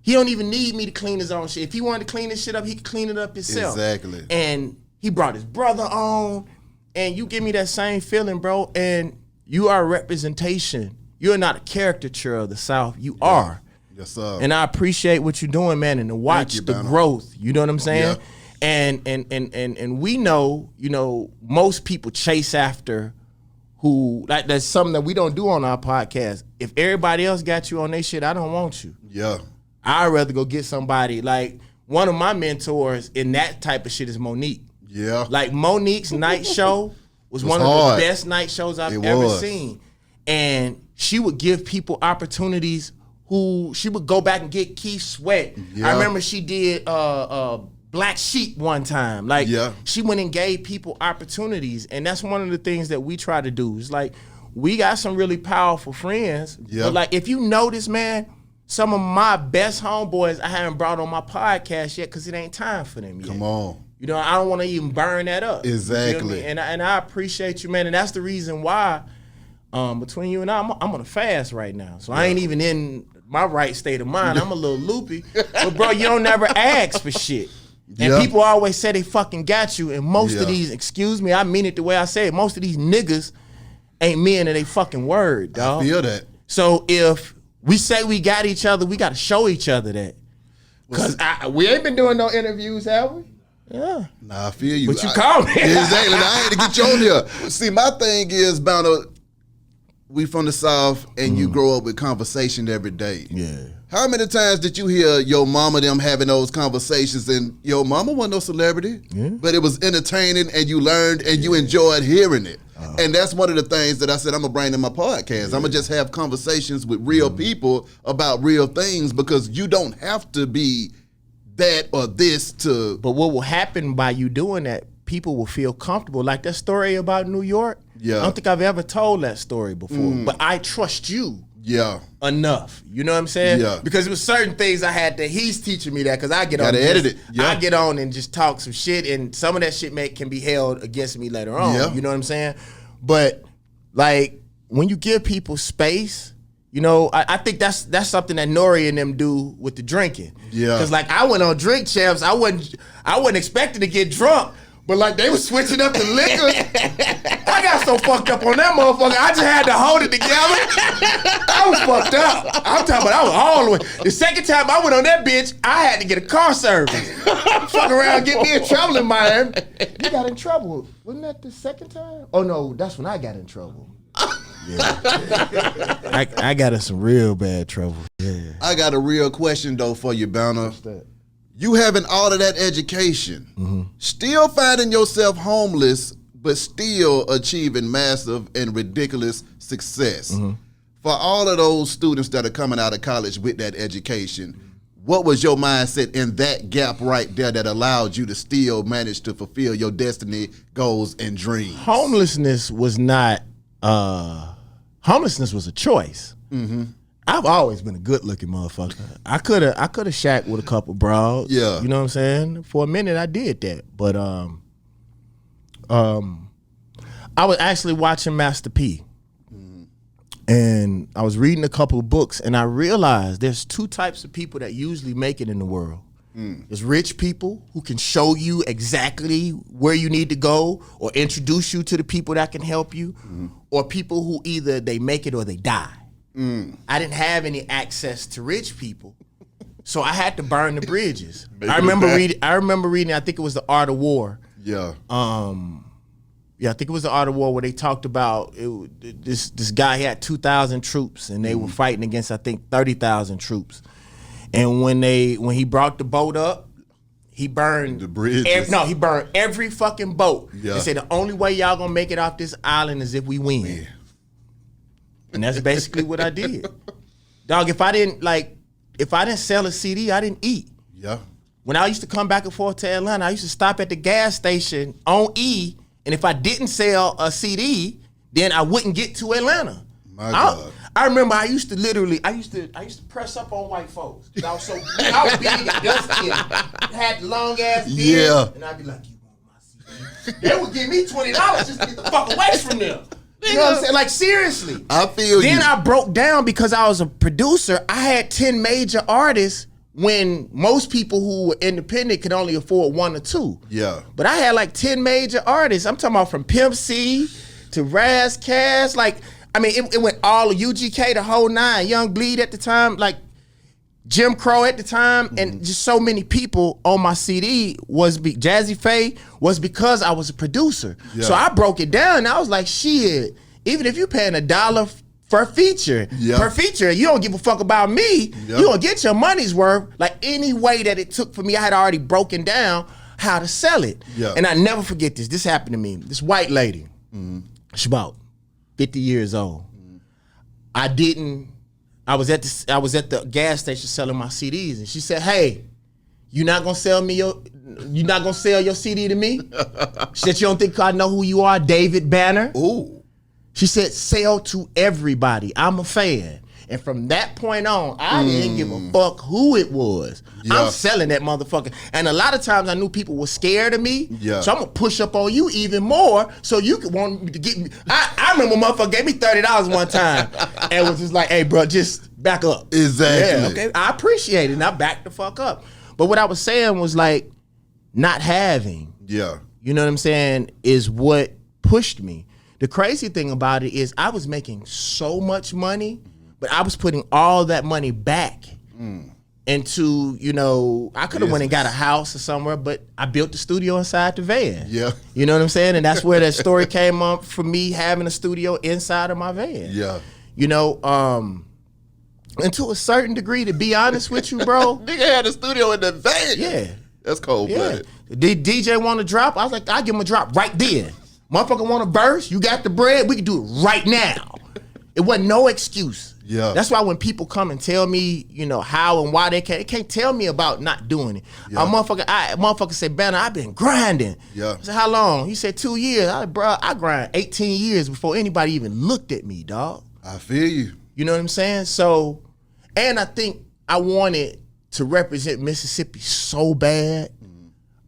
He don't even need me to clean his own shit. If he wanted to clean his shit up, he could clean it up himself. Exactly. And he brought his brother on, and you give me that same feeling, bro. And you are a representation. You're not a caricature of the South. You are. Yes, sir. And I appreciate what you're doing, man, and to watch the growth. You know what I'm saying? Yeah. And we know, you know, most people chase after who, like, that's something that we don't do on our podcast. If everybody else got you on their shit, I don't want you. Yeah. I'd rather go get somebody, like, one of my mentors in that type of shit is Monique. Yeah. Like, Monique's night show was one hard. of the best night shows I've ever seen. And she would give people opportunities who she would go back and get Keith Sweat. Yeah. I remember she did Black Sheep one time. Like, she went and gave people opportunities. And that's one of the things that we try to do. It's like, we got some really powerful friends. Yeah. But, like, if you notice, man, some of my best homeboys I haven't brought on my podcast yet because it ain't time for them yet. Come on. You know, I don't want to even burn that up. Exactly. You know and I appreciate you, man. And that's the reason why, between you and I, I'm on a fast right now. So I ain't even in my right state of mind. I'm a little loopy. But, bro, you don't never ask for shit. And people always say they fucking got you. And most of these, excuse me, I mean it the way I say it, most of these niggas ain't men of they fucking word, dog. I feel that. So if we say we got each other, we got to show each other that. Because we ain't been doing no interviews, have we? Yeah. Nah, I feel you. But you called me. Exactly. I had to get you on here. See, my thing is, Bounty, we from the South, and you grow up with conversation every day. Yeah. How many times did you hear your mama them having those conversations, and your mama wasn't no celebrity, but it was entertaining, and you learned, and you enjoyed hearing it. And that's one of the things that I said I'm going to bring in my podcast. I'm going to just have conversations with real people about real things, because you don't have to be that or this to. But what will happen by you doing that, people will feel comfortable. Like that story about New York. Yeah. I don't think I've ever told that story before. But I trust you. Yeah. Enough. You know what I'm saying? Yeah. Because it was certain things I had to, he's teaching me that because I get on. Gotta edit it. Yeah. I get on and just talk some shit, and some of that shit can be held against me later on. Yeah. You know what I'm saying? But like when you give people space, you know, I think that's something that Nori and them do with the drinking. Yeah. Because like I went on Drink Champs, I wasn't expecting to get drunk. But like they was switching up the liquor. I got so fucked up on that motherfucker, I just had to hold it together. I was fucked up. I'm talking about I was all the way. The second time I went on that bitch, I had to get a car service. Fuck around, get me in trouble in Miami. You got in trouble. Wasn't that the second time? Oh no, that's when I got in trouble. Yeah. I got in some real bad trouble. Yeah. I got a real question though for you, Banner. What's that? You having all of that education, still finding yourself homeless, but still achieving massive and ridiculous success. For all of those students that are coming out of college with that education, what was your mindset in that gap right there that allowed you to still manage to fulfill your destiny, goals, and dreams? Homelessness was not, homelessness was a choice. I've always been a good looking motherfucker. I could have shacked with a couple broads. Yeah. You know what I'm saying? For a minute I did that. But I was actually watching Master P. And I was reading a couple of books and I realized there's two types of people that usually make it in the world. There's rich people who can show you exactly where you need to go or introduce you to the people that can help you, or people who either they make it or they die. I didn't have any access to rich people, so I had to burn the bridges. I remember reading. I think it was The Art of War. Yeah. I think it was The Art of War where they talked about this guy. He had 2,000 troops, and they were fighting against I think 30,000 troops. And when he brought the boat up, he burned the bridges. He burned every fucking boat. Yeah. They said the only way y'all gonna make it off this island is if we win. Man. And that's basically what I did. Dog, if I didn't sell a CD, I didn't eat. Yeah. When I used to come back and forth to Atlanta, I used to stop at the gas station on E, and if I didn't sell a CD, then I wouldn't get to Atlanta. My God. I remember I used to press up on white folks. I was big and dusty and had long ass beard. Yeah. And I'd be like, you want my CD? They would give me $20 just to get the fuck away from them. You know what I'm saying? Like, seriously. I feel then you. I broke down because I was a producer. I had 10 major artists when most people who were independent could only afford 1 or 2. Yeah. But I had like 10 major artists. I'm talking about from Pimp C to Raz Cass. Like, I mean, it went all of UGK, the whole 9. Young Bleed at the time, like Jim Crow at the time, and just so many people on my CD Jazzy Faye was because I was a producer. Yeah. So I broke it down and I was like, shit, even if you paying $1 per feature, you don't give a fuck about me, you gonna get your money's worth. Like any way that it took for me, I had already broken down how to sell it. Yeah. And I never forget this. This happened to me. This white lady, she's about 50 years old. I was at the gas station selling my CDs, and she said, "Hey, you not gonna sell your CD to me?" She said, "You don't think I know who you are, David Banner?" Ooh. She said, "Sell to everybody. I'm a fan." And from that point on, I didn't give a fuck who it was. Yeah. I'm selling that motherfucker. And a lot of times I knew people were scared of me. Yeah. So I'm gonna push up on you even more so you could want me to get me. I remember a motherfucker gave me $30 one time and was just like, "Hey bro, just back up." Exactly. Yeah, okay. I appreciate it and I backed the fuck up. But what I was saying was like not having, Yeah. you know what I'm saying, is what pushed me. The crazy thing about it is I was making so much money, but I was putting all that money back into, you know, I could have went and got a house or somewhere, but I built the studio inside the van. Yeah. You know what I'm saying? And that's where that story came up for me having a studio inside of my van. Yeah. You know, and to a certain degree, to be honest with you, bro. Nigga had a studio in the van. Yeah. That's cold-blooded. Did DJ want to drop? I was like, I'll give him a drop right then. Motherfucker want a verse? You got the bread? We can do it right now. It wasn't no excuse. Yeah. That's why when people come and tell me, you know, how and why they can't tell me about not doing it. Yeah. A motherfucker said, Banner, I've been grinding. Yeah. I said, how long? He said 2 years. I grind 18 years before anybody even looked at me, dog. I feel you. You know what I'm saying? So, and I think I wanted to represent Mississippi so bad.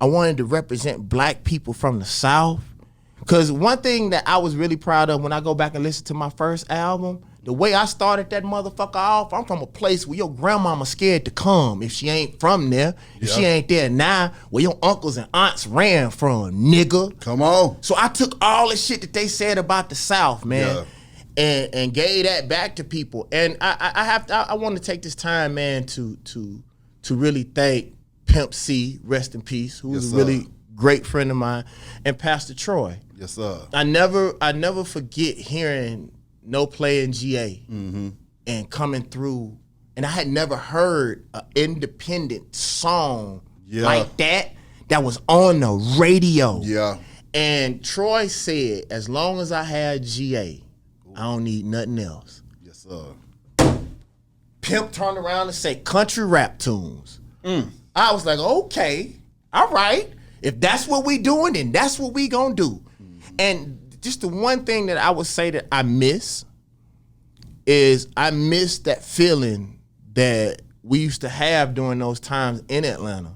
I wanted to represent black people from the South. Because one thing that I was really proud of when I go back and listen to my first album, the way I started that motherfucker off, I'm from a place where your grandmama scared to come if she ain't from there. If she ain't there now, where your uncles and aunts ran from, nigga. Come on. So I took all the shit that they said about the South, man, and gave that back to people. And I want to take this time, man, to really thank Pimp C, rest in peace, who was a really great friend of mine, and Pastor Troy. Yes, sir. I never forget hearing No Play in GA and coming through, and I had never heard an independent song like that was on the radio. Yeah. And Troy said, as long as I had GA, I don't need nothing else. Yes, sir. Pimp turned around and said country rap tunes. I was like, okay, all right. If that's what we doing, then that's what we gonna do. And just the one thing that I would say that I miss is I miss that feeling that we used to have during those times in Atlanta.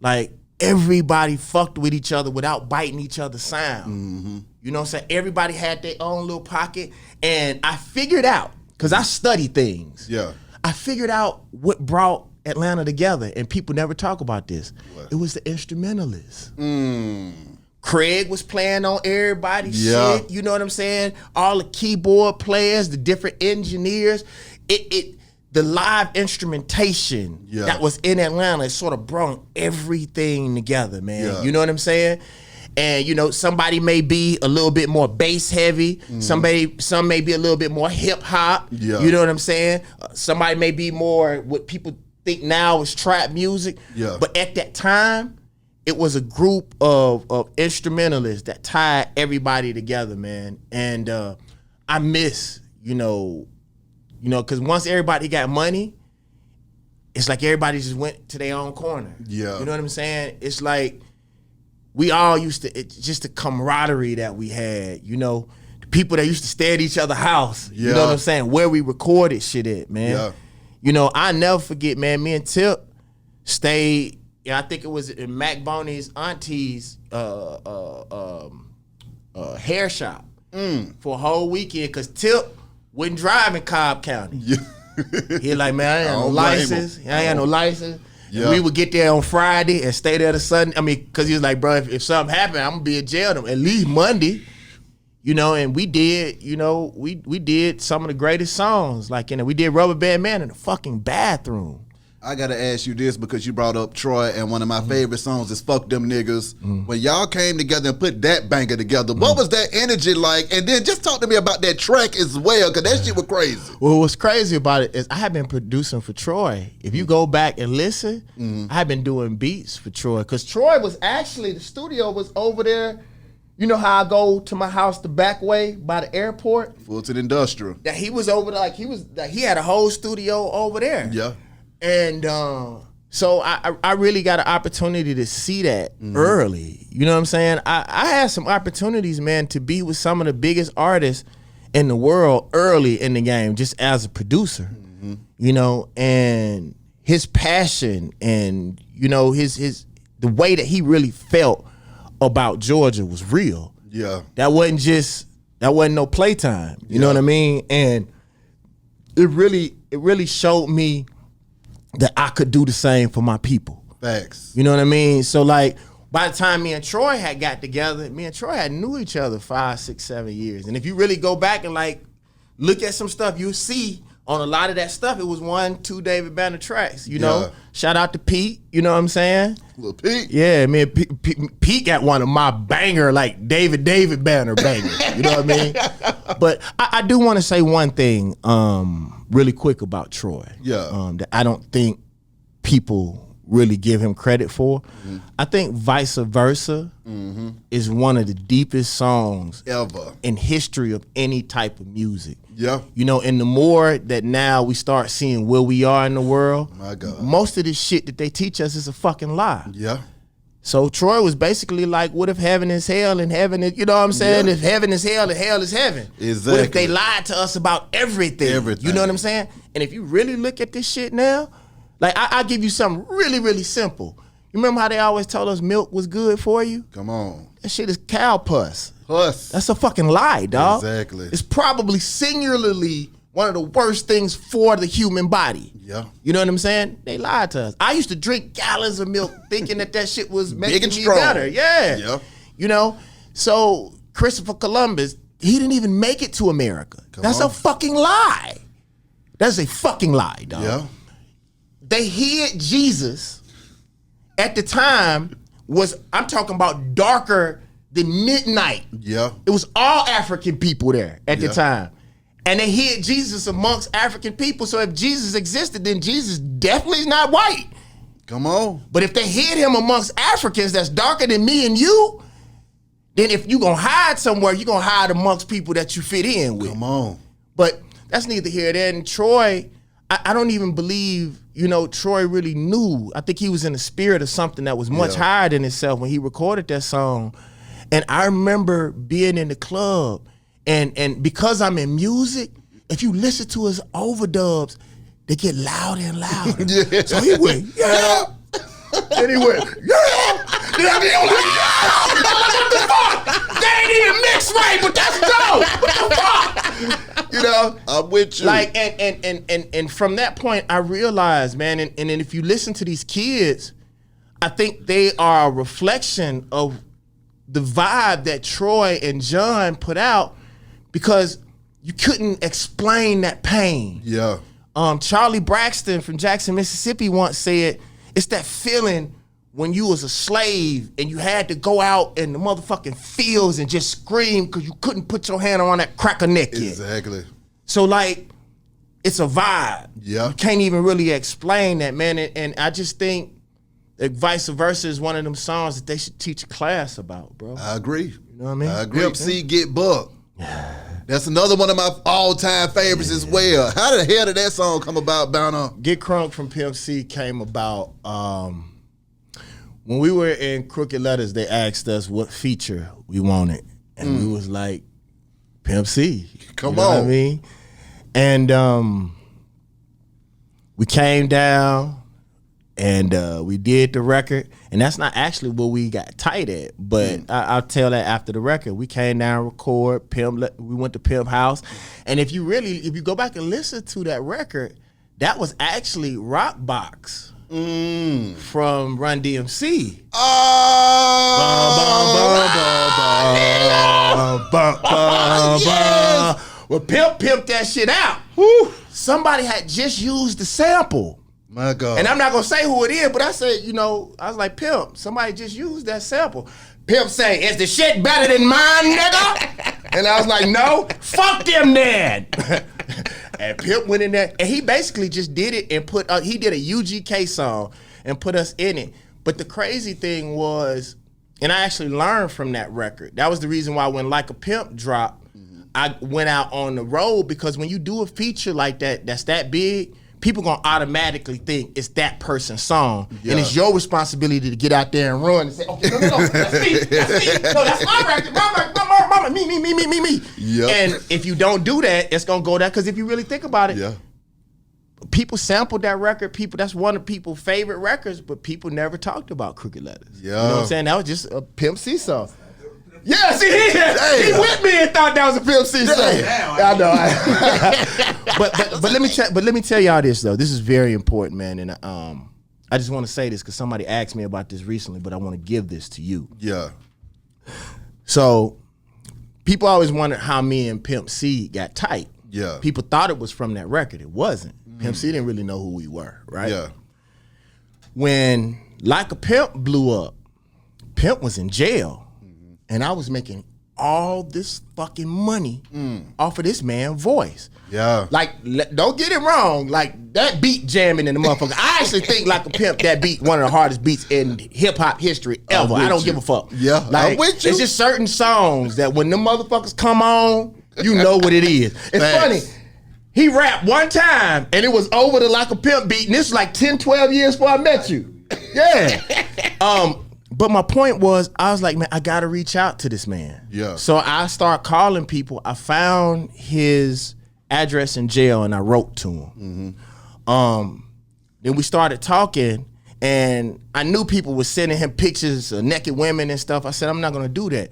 Like everybody fucked with each other without biting each other's sound. You know what I'm saying? Everybody had their own little pocket. And I figured out, because I study things. Yeah. I figured out what brought Atlanta together, and people never talk about this. What? It was the instrumentalists. Craig was playing on everybody's shit. You know what I'm saying? All the keyboard players, the different engineers. The live instrumentation that was in Atlanta, it sort of brought everything together, man. You know what I'm saying? And you know, somebody may be a little bit more bass heavy. Some may be a little bit more hip hop. You know what I'm saying? Somebody may be more what people think now is trap music. But at that time, it was a group of instrumentalists that tied everybody together, man. And I miss, you know, because once everybody got money, it's like everybody just went to their own corner. You know what I'm saying? It's like we all used to, just the camaraderie that we had, you know, the people that used to stay at each other's house. You know what I'm saying? Where we recorded shit at, man. You know, I never forget, man, me and Tip stayed, I think it was in Mac Boney's auntie's hair shop for a whole weekend, because Tip wouldn't drive in Cobb County. He like, man, I ain't got no license. I ain't got no license. And we would get there on Friday and stay there to Sunday. I mean, because he was like, bro, if something happened, I'm going to be in jail at least Monday. You know, and we did, you know, we did some of the greatest songs. Like, you know, we did Rubber Band Man in the fucking bathroom. I gotta ask you this because you brought up Troy, and one of my favorite songs is "Fuck Them Niggas." When y'all came together and put that banger together, what was that energy like? And then just talk to me about that track as well, because that shit was crazy. Well, what's crazy about it is I have been producing for Troy. If you go back and listen, I have been doing beats for Troy, because Troy was actually, the studio was over there. You know how I go to my house the back way by the airport? Fulton Industrial. That he was over there, he had a whole studio over there. Yeah. And so I really got an opportunity to see that early. You know what I'm saying? I had some opportunities, man, to be with some of the biggest artists in the world early in the game, just as a producer. You know, and his passion and, you know, his the way that he really felt about Georgia was real. Yeah. That wasn't no playtime. You know what I mean? And it really showed me that I could do the same for my people. Facts. You know what I mean? So like, by the time me and Troy had got together, me and Troy had knew each other 5, 6, 7 years. And if you really go back and like look at some stuff, you'll see on a lot of that stuff, it was 1, 2 David Banner tracks, you know? Shout out to Pete, you know what I'm saying? Little Pete. Yeah, man, Pete got one of my banger, like David Banner bangers, you know what I mean? But I do want to say one thing really quick about Troy. Yeah. That I don't think people really give him credit for. I think Vice Versa is one of the deepest songs Ever. in history of any type of music. Yeah. You know, and the more that now we start seeing where we are in the world, My God. most of this shit that they teach us is a fucking lie. Yeah. So Troy was basically like, what if heaven is hell and heaven is, you know what I'm saying? Yeah. If heaven is hell and hell is heaven. Exactly. What if they lied to us about everything? Everything. You know what I'm saying? And if you really look at this shit now, like I'll give you something really, really simple. You remember how they always told us milk was good for you? Come on. That shit is cow puss. Puss. That's a fucking lie, dog. Exactly. It's probably singularly one of the worst things for the human body. Yeah. You know what I'm saying? They lied to us. I used to drink gallons of milk thinking that shit was Big making and me strong. better. Yeah. Yeah. You know? So Christopher Columbus, he didn't even make it to America. That's on. a fucking lie. That's a fucking lie, dog. Yeah. They hid Jesus at the time I'm talking about darker than midnight. Yeah. It was all African people there at the Yeah. time. And they hid Jesus amongst African people. So if Jesus existed, then Jesus definitely is not white. Come on. But if they hid him amongst Africans that's darker than me and you, then if you gonna hide somewhere, you gonna hide amongst people that you fit in with. Come on. But that's neither here nor there. And Troy, I don't even believe, you know, Troy really knew. I think he was in the spirit of something that was much Yeah. higher than himself when he recorded that song. And I remember being in the club, and because I'm in music, if you listen to his overdubs, they get louder and louder. Yeah. So he went, yeah. And he went, yeah. Then I mean, I'm like, yeah. I'm like, what the fuck? That ain't even mixed right, but that's dope. What the fuck? You know? I'm with you. Like, and from that point, I realized, man, and then if you listen to these kids, I think they are a reflection of the vibe that Troy and John put out, because you couldn't explain that pain. Yeah. Charlie Braxton from Jackson, Mississippi once said, it's that feeling when you was a slave and you had to go out in the motherfucking fields and just scream because you couldn't put your hand on that cracker neck yet. Exactly. So like, it's a vibe. Yeah. You can't even really explain that, man. And I just think that Vice Versa is one of them songs that they should teach a class about, bro. I agree. You know what I mean? I agree. Pimp C, Get Buck. That's another one of my all-time favorites as well. How the hell did that song come about, Banner? Get Crunk from Pimp C came about when we were in Crooked Letters. They asked us what feature we wanted, and we was like, Pimp C. Come you know what I on. mean? And we came down and we did the record, and that's not actually what we got tight at, but I'll tell that after the record. We came down, record, Pimp. We went to Pimp House, and if you go back and listen to that record, that was actually Rock Box from Run DMC. Well, Pimp pimped that shit out. Woo. Somebody had just used the sample. My God. And I'm not gonna say who it is, but I said, I was like, Pimp, somebody just used that sample. Pimp say, is the shit better than mine, nigga? And I was like, no, fuck them then. And Pimp went in there, and he basically just did it and he did a UGK song and put us in it. But the crazy thing was, and I actually learned from that record. That was the reason why when Like a Pimp dropped, I went out on the road, because when you do a feature like that, that's that big, people gonna automatically think it's that person's song, and it's your responsibility to get out there and run and say, okay, no, that's me, no, that's my record, my me. Yep. And if you don't do that, it's gonna go down, because if you really think about it, people sampled that record, that's one of people's favorite records, but people never talked about Crooked Letters. You know what I'm saying? That was just a Pimp C song. Yeah, see, he with me and thought that was a Pimp C song. I know. But let me tell y'all this though. This is very important, man. And I just want to say this because somebody asked me about this recently, but I want to give this to you. Yeah. So people always wondered how me and Pimp C got tight. Yeah. People thought it was from that record. It wasn't. Pimp C didn't really know who we were, right? Yeah. When Like a Pimp blew up, Pimp was in jail. And I was making all this fucking money off of this man's voice. Yeah. Like, don't get it wrong. Like, that beat jamming in the motherfucker. I actually think Like a Pimp, that beat, one of the hardest beats in hip hop history ever. I don't give a fuck. Yeah, like, I'm with you. It's just certain songs that when the motherfuckers come on, you know what it is. It's funny. He rapped one time and it was over the Like a Pimp beat, and this was like 10, 12 years before I met you. Yeah. But my point was, I was like, man, I gotta reach out to this man. Yeah. So I start calling people. I found his address in jail and I wrote to him. Then we started talking, and I knew people were sending him pictures of naked women and stuff. I said, I'm not gonna do that.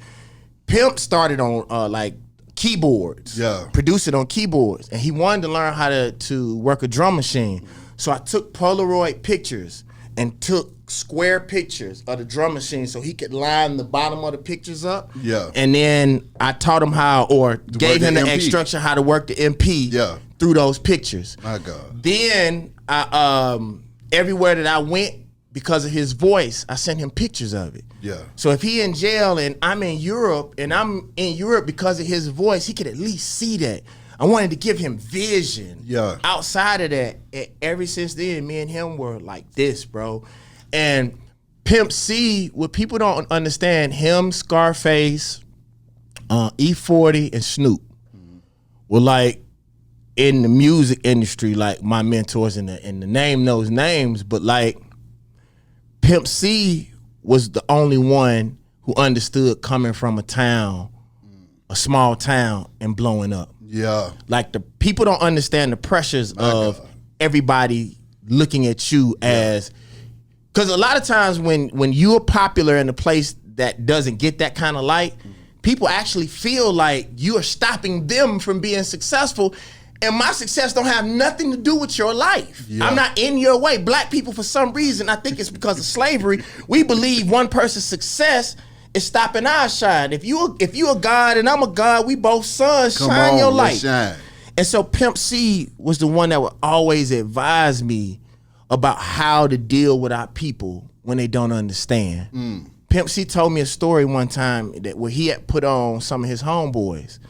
Pimp started on like keyboards, producing on keyboards, and he wanted to learn how to work a drum machine. So I took Polaroid pictures and took square pictures of the drum machine so he could line the bottom of the pictures up. Yeah. And then I taught him how, or gave him the instruction how to work the MP through those pictures. My God. Then I everywhere that I went, because of his voice, I sent him pictures of it. Yeah. So if he in jail and I'm in Europe, and I'm in Europe because of his voice, he could at least see that. I wanted to give him vision. Yeah. Outside of that, ever since then, me and him were like this, bro. And Pimp C, what people don't understand, him, Scarface, E40, and Snoop were like in the music industry, like my mentors, and the name those names, but like Pimp C was the only one who understood coming from a town, a small town, and blowing up. Yeah. Like, the people don't understand the pressures of everybody looking at you as, because a lot of times when you're popular in a place that doesn't get that kind of light, people actually feel like you are stopping them from being successful. And my success don't have nothing to do with your life. Yeah. I'm not in your way. Black people, for some reason, I think it's because of slavery, we believe one person's success is stopping our shine. If you a God and I'm a God, we both sons. Shine your light. Shine. And so Pimp C was the one that would always advise me about how to deal with our people when they don't understand. Pimp C told me a story one time that where he had put on some of his homeboys,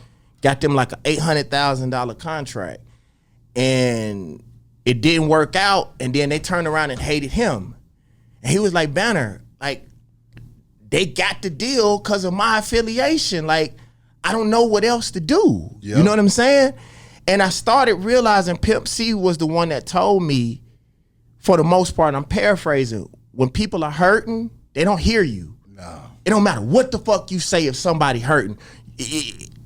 got them like an $800,000 contract, and it didn't work out, and then they turned around and hated him. And he was like, Banner, like, they got the deal because of my affiliation. Like, I don't know what else to do. Yep. You know what I'm saying? And I started realizing Pimp C was the one that told me, for the most part, I'm paraphrasing, when people are hurting, they don't hear you. No. It don't matter what the fuck you say if somebody hurting.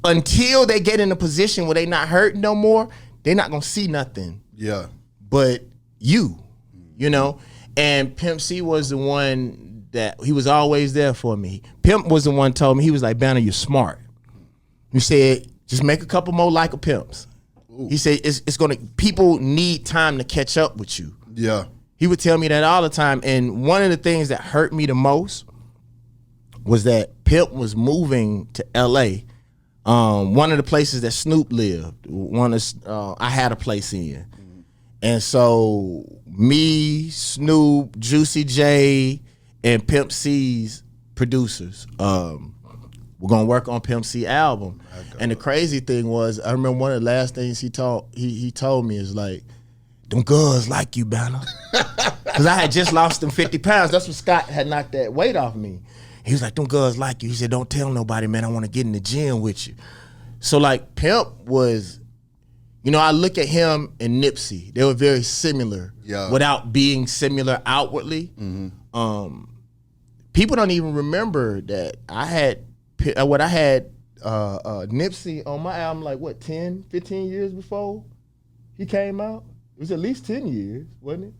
Until they get in a position where they not hurting no more, they're not gonna see nothing. Yeah. But you know? And Pimp C was the one that, he was always there for me. Pimp was the one told me, he was like, Banner, you're smart. He said, just make a couple more Like a Pimps. Ooh. He said, it's gonna, people need time to catch up with you. Yeah. He would tell me that all the time. And one of the things that hurt me the most was that Pimp was moving to LA. One of the places that Snoop lived, I had a place in. And so me, Snoop, Juicy J, and Pimp C's producers, we're gonna work on Pimp C album. And the crazy thing was, I remember one of the last things he told me is like, them girls like you, Banner. Because I had just lost them 50 pounds. That's when Scott had knocked that weight off me. He was like, them girls like you. He said, don't tell nobody, man. I want to get in the gym with you. So like Pimp was, you know, I look at him and Nipsey. They were very similar without being similar outwardly. People don't even remember that I had Nipsey on my album like, what, 10, 15 years before he came out? It was at least 10 years, wasn't it?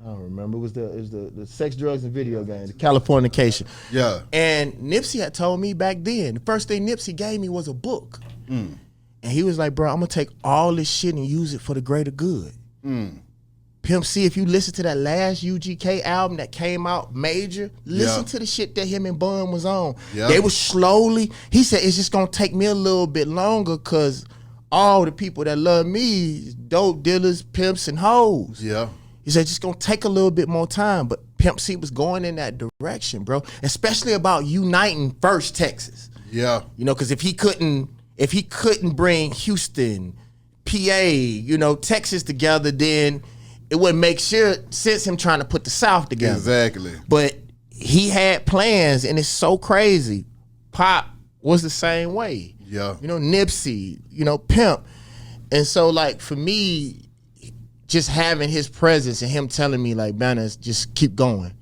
I don't remember. It was the sex, drugs, and video game, the Californication. Yeah. And Nipsey had told me back then, the first thing Nipsey gave me was a book. And he was like, bro, I'm going to take all this shit and use it for the greater good. Pimp C, if you listen to that last UGK album that came out major, listen to the shit that him and Bun was on. They were slowly, he said, it's just going to take me a little bit longer because all the people that love me, dope dealers, pimps, and hoes. Yeah. He said, it's just going to take a little bit more time. But Pimp C was going in that direction, bro. Especially about uniting first Texas. Yeah. You know, because if he couldn't bring Houston, PA, you know, Texas together, then it wouldn't make sense him trying to put the South together. Exactly. But he had plans, and it's so crazy. Pop was the same way. Yeah. You know, Nipsey, you know, Pimp. And so, like, for me, just having his presence and him telling me, like, Banner, just keep going.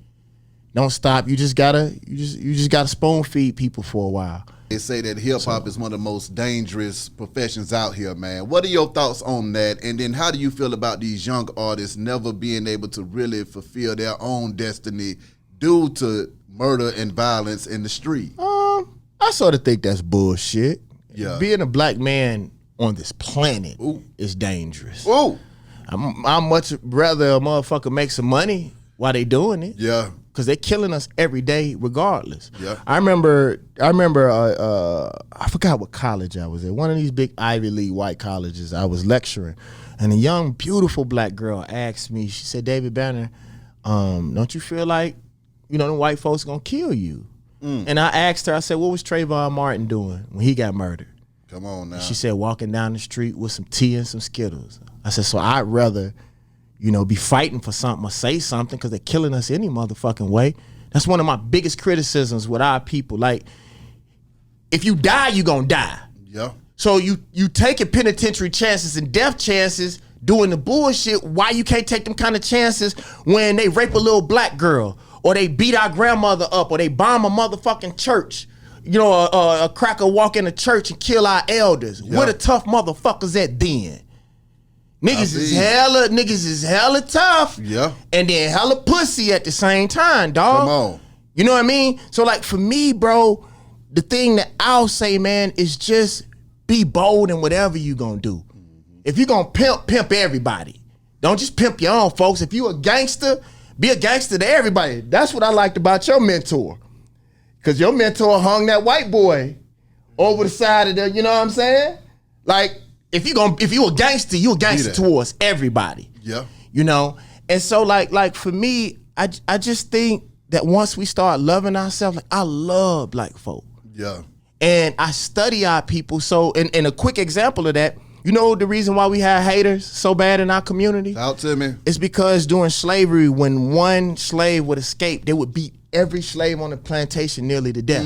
Don't stop. You just gotta spoon feed people for a while. They say that hip-hop is one of the most dangerous professions out here, man. What are your thoughts on that? And then how do you feel about these young artists never being able to really fulfill their own destiny due to murder and violence in the street? I sort of think that's bullshit. Yeah. Being a black man on this planet is dangerous. Ooh. I'd much rather a motherfucker make some money while they doing it. Yeah. Because they're killing us every day regardless. Yeah. I remember I forgot what college I was at. One of these big Ivy League white colleges. I was lecturing. And a young, beautiful black girl asked me, she said, David Banner, don't you feel like, you know, the white folks gonna kill you? And I asked her, I said, what was Trayvon Martin doing when he got murdered? Come on now. She said, walking down the street with some tea and some Skittles. I said, so I'd rather, you know, be fighting for something or say something because they're killing us any motherfucking way. That's one of my biggest criticisms with our people. Like, if you die, you gonna die. Yeah. So you taking penitentiary chances and death chances doing the bullshit. Why you can't take them kind of chances when they rape a little black girl or they beat our grandmother up or they bomb a motherfucking church? You know, a cracker walk in a church and kill our elders. Yeah. Where the tough motherfuckers at then? Niggas is hella tough. Yeah. And then hella pussy at the same time, dog. Come on. You know what I mean? So like for me, bro, the thing that I'll say, man, is just be bold in whatever you gonna do. If you gonna pimp everybody. Don't just pimp your own folks. If you a gangster, be a gangster to everybody. That's what I liked about your mentor. Cause your mentor hung that white boy over the side of the, you know what I'm saying? Like, if you a gangster, you a gangster towards everybody. Yeah. You know? And so like for me, I just think that once we start loving ourselves, like I love black folk. Yeah. And I study our people. So and a quick example of that, you know the reason why we have haters so bad in our community? Out to me. It's because during slavery, when one slave would escape, they would beat every slave on the plantation nearly to death.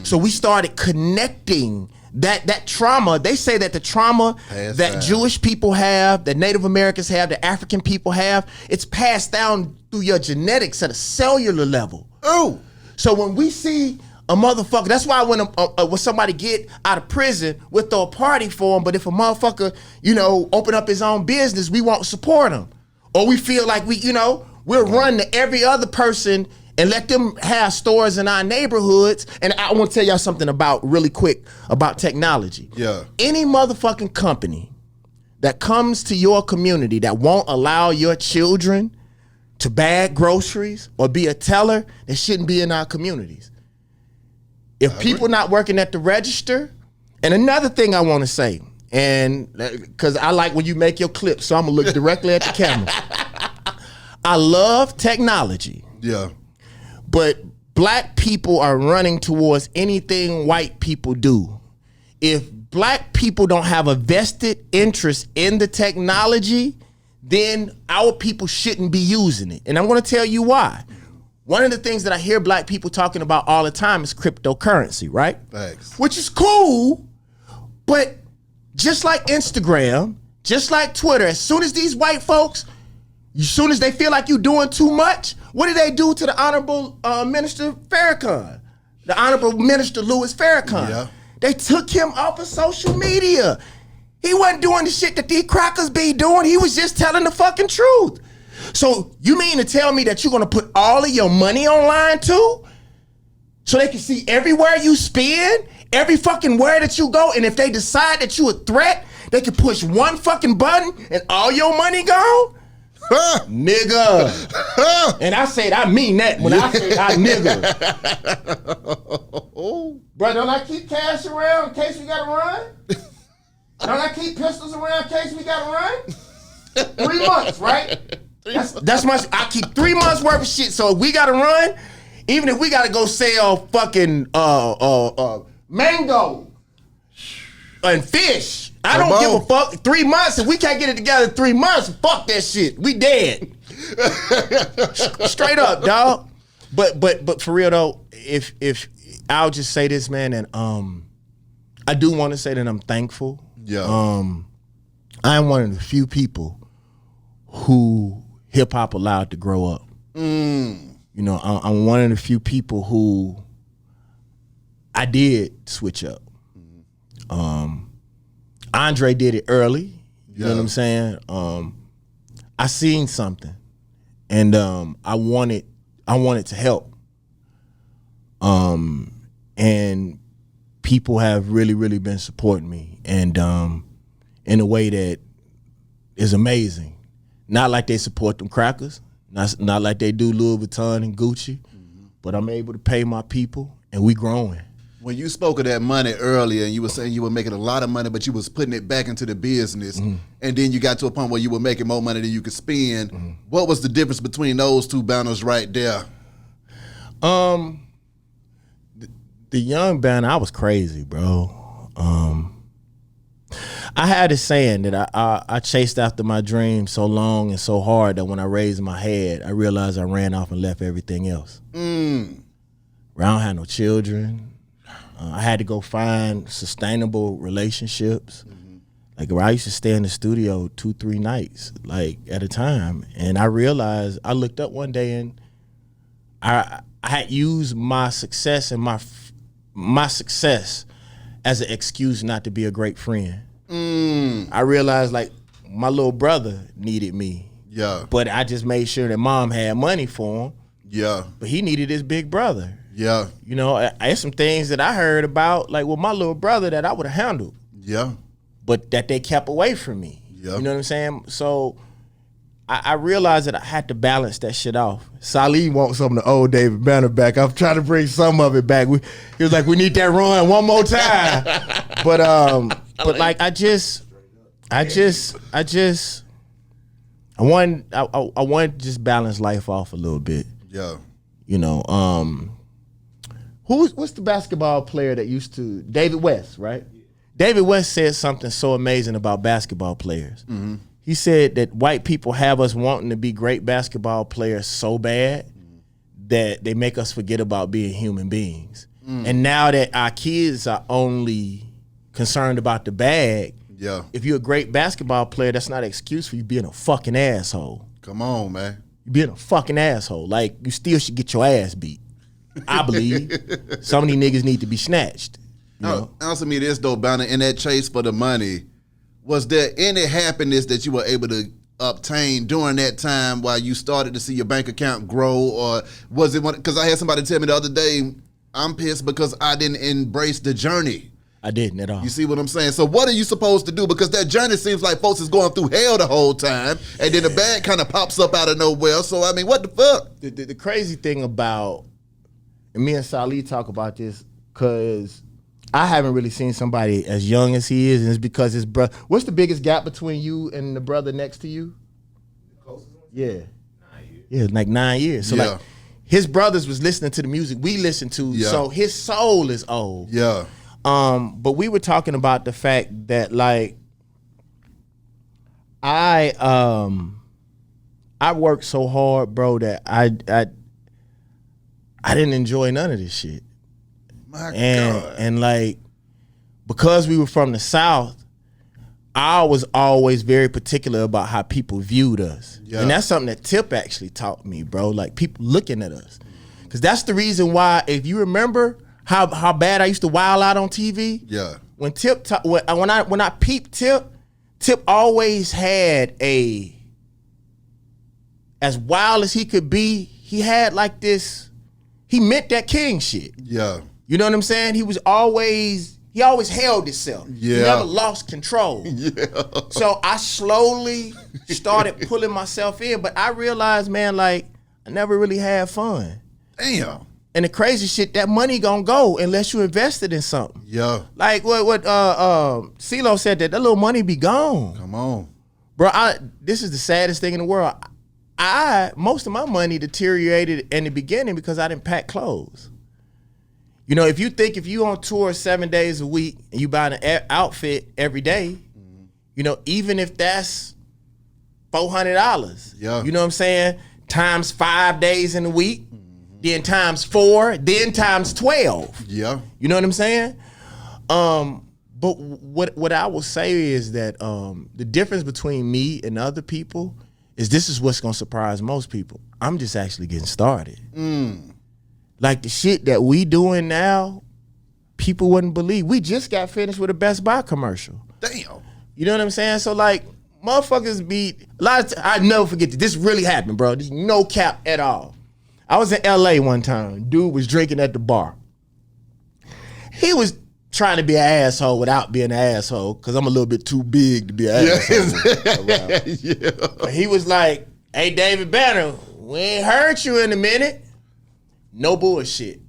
So we started connecting that trauma. They say that the trauma that Jewish people have, that Native Americans have, that African people have, it's passed down through your genetics at a cellular level. Oh. So when we see a motherfucker, that's why when somebody get out of prison, we'll throw a party for him. But if a motherfucker, you know, open up his own business, we won't support him. Or we feel like we'll run to every other person and let them have stores in our neighborhoods. And I want to tell y'all something really quick about technology. Yeah. Any motherfucking company that comes to your community that won't allow your children to bag groceries or be a teller, they shouldn't be in our communities. If people not working at the register, and another thing I want to say, and because I like when you make your clips, so I'm gonna look directly at the camera. I love technology. Yeah. But black people are running towards anything white people do. If black people don't have a vested interest in the technology, then our people shouldn't be using it. And I'm gonna tell you why. One of the things that I hear black people talking about all the time is cryptocurrency, right? Thanks. Which is cool, but just like Instagram, just like Twitter, as soon as these white folks, as soon as they feel like you're doing too much, what did they do to the Honorable Minister Farrakhan? The Honorable Minister Louis Farrakhan. Yeah. They took him off of social media. He wasn't doing the shit that these crackers be doing. He was just telling the fucking truth. So you mean to tell me that you're gonna put all of your money online too? So they can see everywhere you spend, every fucking where that you go, and if they decide that you a threat, they can push one fucking button and all your money gone? Nigga. And I mean that when I say I nigga. Bro, don't I keep cash around in case we gotta run? Don't I keep pistols around in case we gotta run? 3 months, right? That's my. I keep 3 months worth of shit. So if we gotta run, even if we gotta go sell fucking mango and fish, I don't give a fuck. 3 months. If we can't get it together in 3 months, fuck that shit. We dead. Straight up, dog. But for real though, if I'll just say this, man, and I do want to say that I'm thankful. Yeah. I am one of the few people who hip hop allowed to grow up. You know, I'm one of the few people who I did switch up. Andre did it early. You know what I'm saying? I seen something, and I wanted to help. And people have really been supporting me, and in a way that is amazing. Not like they support them crackers, not like they do Louis Vuitton and Gucci, but I'm able to pay my people, and we growing. When you spoke of that money earlier, and you were saying you were making a lot of money, but you was putting it back into the business, and then you got to a point where you were making more money than you could spend. What was the difference between those two banners right there? The young Banner, I was crazy, bro. I had a saying that I chased after my dream so long and so hard that when I raised my head, I realized I ran off and left everything else. I don't have no children. I had to go find sustainable relationships. Like I used to stay in the studio 2-3 nights, like at a time. And I realized, I looked up one day and I had used my success and my success as an excuse not to be a great friend. I realized like my little brother needed me. Yeah. But I just made sure that mom had money for him. Yeah. But he needed his big brother. Yeah. You know, there's some things that I heard about, like with my little brother, that I would have handled. Yeah. But that they kept away from me. Yeah. You know what I'm saying? So I realized that I had to balance that shit off. Salih wants some of the old David Banner back. I'm trying to bring some of it back. He was like, we need that run one more time. But like I want to just balance life off a little bit. Yeah. You know, what's the basketball player that used to, David West, right? David West said something so amazing about basketball players. He said that white people have us wanting to be great basketball players so bad that they make us forget about being human beings. And now that our kids are only concerned about the bag, if you're a great basketball player, that's not an excuse for you being a fucking asshole. Come on, man. You being a fucking asshole. Like, you still should get your ass beat. I believe some of these niggas need to be snatched. You know? Answer me this though, Banner. In that chase for the money, was there any happiness that you were able to obtain during that time while you started to see your bank account grow, or was it one? Because I had somebody tell me the other day, I'm pissed because I didn't embrace the journey. I didn't at all. You see what I'm saying? So what are you supposed to do? Because that journey seems like folks is going through hell the whole time, and then the bag kind of pops up out of nowhere. So I mean, what the fuck? The crazy thing about, and me and Salih talk about this, because I haven't really seen somebody as young as he is, and it's because his brother. What's the biggest gap between you and the brother next to you? The closest one? Yeah. 9 years. Yeah, like 9 years. So like his brothers was listening to the music we listened to, so his soul is old. Yeah. But we were talking about the fact that like I worked so hard, bro, that I didn't enjoy none of this shit. My God. And like, because we were from the South, I was always very particular about how people viewed us. Yeah. And that's something that Tip actually taught me, bro. Like, people looking at us. Because that's the reason why, if you remember how bad I used to wild out on TV. Yeah. When Tip, when I peeped Tip always had as wild as he could be, he had like this, he meant that king shit. Yeah. You know what I'm saying? He always held himself. Yeah. He never lost control. Yeah. So I slowly started pulling myself in, but I realized, man, like, I never really had fun. Damn. And the crazy shit, that money gonna go unless you invested in something. Yeah. Like what CeeLo said, that little money be gone. Come on. Bro, this is the saddest thing in the world. most of my money deteriorated in the beginning because I didn't pack clothes. You know, if you on tour 7 days a week and you buy an outfit every day, you know, even if that's $400, you know what I'm saying? Times 5 days in the week, then times 4, then times 12. Yeah. You know what I'm saying? But what I will say is that the difference between me and other people is this is what's gonna surprise most people. I'm just actually getting started. Like the shit that we doing now, people wouldn't believe. We just got finished with a Best Buy commercial. Damn. You know what I'm saying? So like, motherfuckers be a lot of I never forget this. This really happened, bro. There's no cap at all. I was in LA one time. Dude was drinking at the bar. He was trying to be an asshole without being an asshole because I'm a little bit too big to be an asshole. Yeah. But he was like, "Hey, David Banner, we ain't heard you in a minute." No bullshit.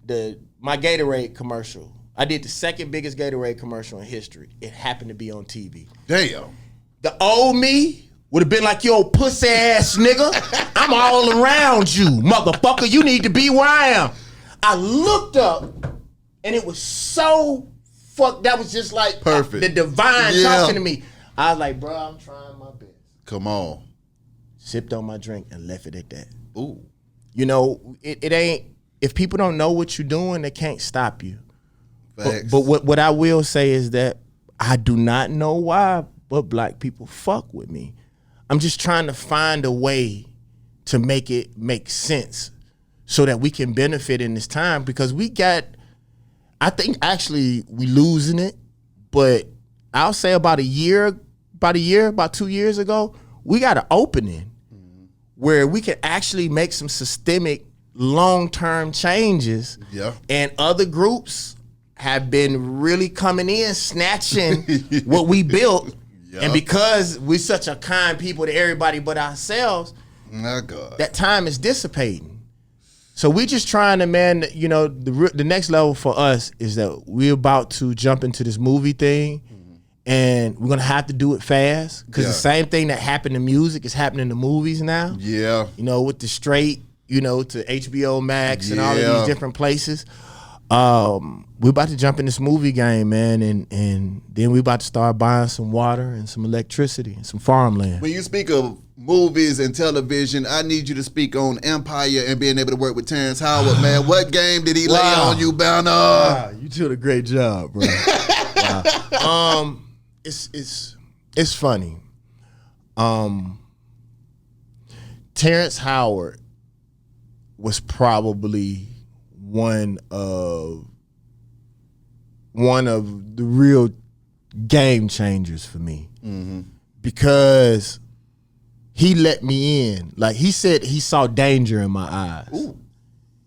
My Gatorade commercial. I did the second biggest Gatorade commercial in history. It happened to be on TV. Damn. The old me would have been like, "Yo, pussy ass nigga, I'm all around you, motherfucker. You need to be where I am." I looked up, and it was so that was just like perfect. The divine talking to me. I was like, "Bro, I'm trying my best." Come on. Sipped on my drink and left it at that. Ooh. You know, it ain't, if people don't know what you're doing, they can't stop you. But what I will say is that I do not know why, but black people fuck with me. I'm just trying to find a way to make it make sense so that we can benefit in this time, because I think actually we losing it, but I'll say about 2 years ago, we got an opening where we can actually make some systemic long-term changes. Yeah. And other groups have been really coming in, snatching what we built. Yeah. And because we're such a kind people to everybody but ourselves, my God, that time is dissipating. So we just trying to, man, you know, the next level for us is that we're about to jump into this movie thing. And we're gonna have to do it fast because the same thing that happened in music is happening in movies now. Yeah, you know, with the straight, you know, to HBO Max and all of these different places. We're about to jump in this movie game, man, and then we're about to start buying some water and some electricity and some farmland. When you speak of movies and television, I need you to speak on Empire and being able to work with Terrence Howard, man. What game did he lay on you, Banner? Wow, you did a great job, bro. Wow. It's funny. Terrence Howard was probably one of the real game changers for me, because he let me in. Like, he said he saw danger in my eyes. Ooh.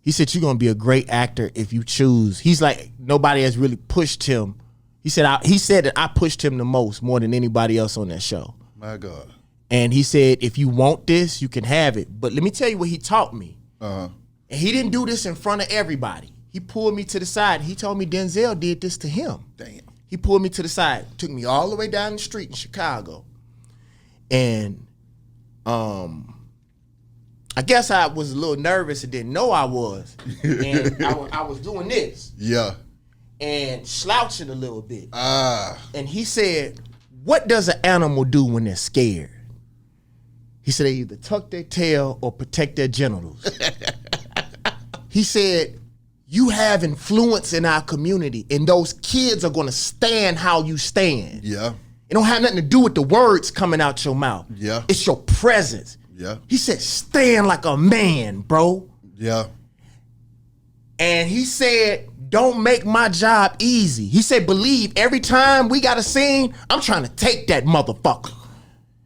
He said, "You're gonna be a great actor if you choose." He's like, nobody has really pushed him. He said that I pushed him the most, more than anybody else on that show. My God. And he said, "If you want this, you can have it. But let me tell you what he taught me." And he didn't do this in front of everybody. He pulled me to the side. He told me Denzel did this to him. Damn. He pulled me to the side, took me all the way down the street in Chicago. And I guess I was a little nervous and didn't know I was. And I was doing this. Yeah. And slouching a little bit. And he said, "What does an animal do when they're scared?" He said, "They either tuck their tail or protect their genitals." He said, "You have influence in our community, and those kids are gonna stand how you stand." Yeah. It don't have nothing to do with the words coming out your mouth. Yeah. It's your presence. Yeah. He said, "Stand like a man, bro." Yeah. And he said, "Don't make my job easy." He said, "Believe every time we got a scene, I'm trying to take that motherfucker."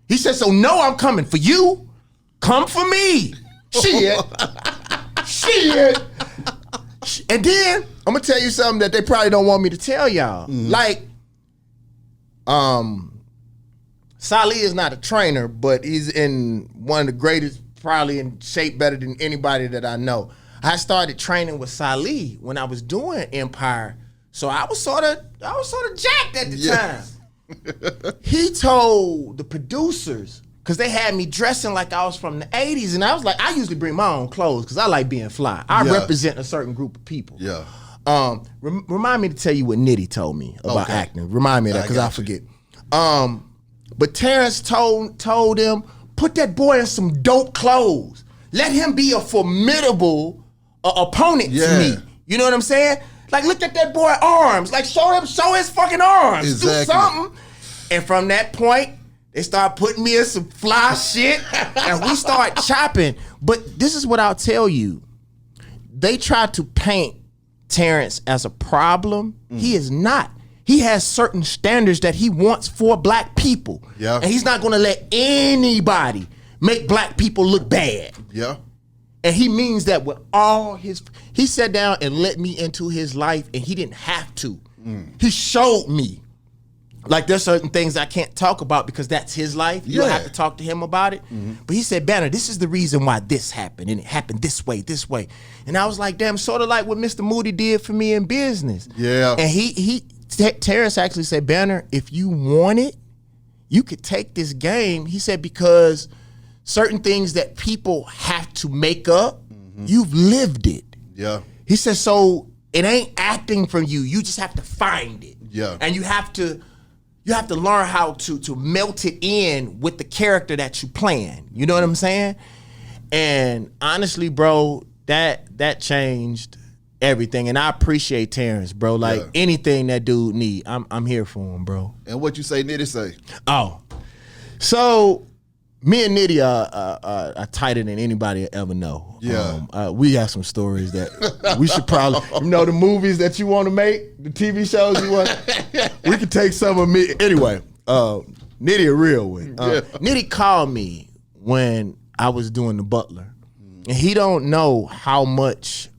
He said, "So know I'm coming for you. Come for me." Shit. Shit. And then I'm gonna tell you something that they probably don't want me to tell y'all. Like, Salih is not a trainer, but he's in one of the greatest, probably in shape better than anybody that I know. I started training with Salih when I was doing Empire, so I was sort of jacked at the time. He told the producers, Cause they had me dressing like I was from the 80s. And I was like, I usually bring my own clothes because I like being fly. I represent a certain group of people. Yeah. Remind me to tell you what Nitty told me about acting. Remind me of that because I forget. But Terrence told him, put that boy in some dope clothes. Let him be a formidable opponent to me. You know what I'm saying? Like, look at that boy arms. Like, show his fucking arms. Exactly. Do something. And from that point, they start putting me in some fly shit, and we start chopping. But this is what I'll tell you. They try to paint Terrence as a problem. He is not. He has certain standards that he wants for black people. Yeah. And he's not going to let anybody make black people look bad. Yeah. And he means that with all his... He sat down and let me into his life, and he didn't have to. He showed me. Like, there's certain things I can't talk about because that's his life. You don't have to talk to him about it. But he said, Banner, this is the reason why this happened. And it happened this way. And I was like, damn, sort of like what Mr. Moody did for me in business. Yeah. And Terrence actually said, Banner, if you want it, you could take this game. He said, because certain things that people have to make up, you've lived it. Yeah. He said, so it ain't acting from you. You just have to find it. Yeah. And you have to learn how to melt it in with the character that you playing. You know what I'm saying? And honestly, bro, that changed everything. And I appreciate Terrence, bro. Like anything that dude need, I'm here for him, bro. And what you say, Nitty say? Oh, so me and Nitty are tighter than anybody will ever know. Yeah. We have some stories that we should probably, the movies that you want to make, the TV shows you want, we could take some of me. Anyway, Nitty a real one. Nitty called me when I was doing The Butler. And he don't know how much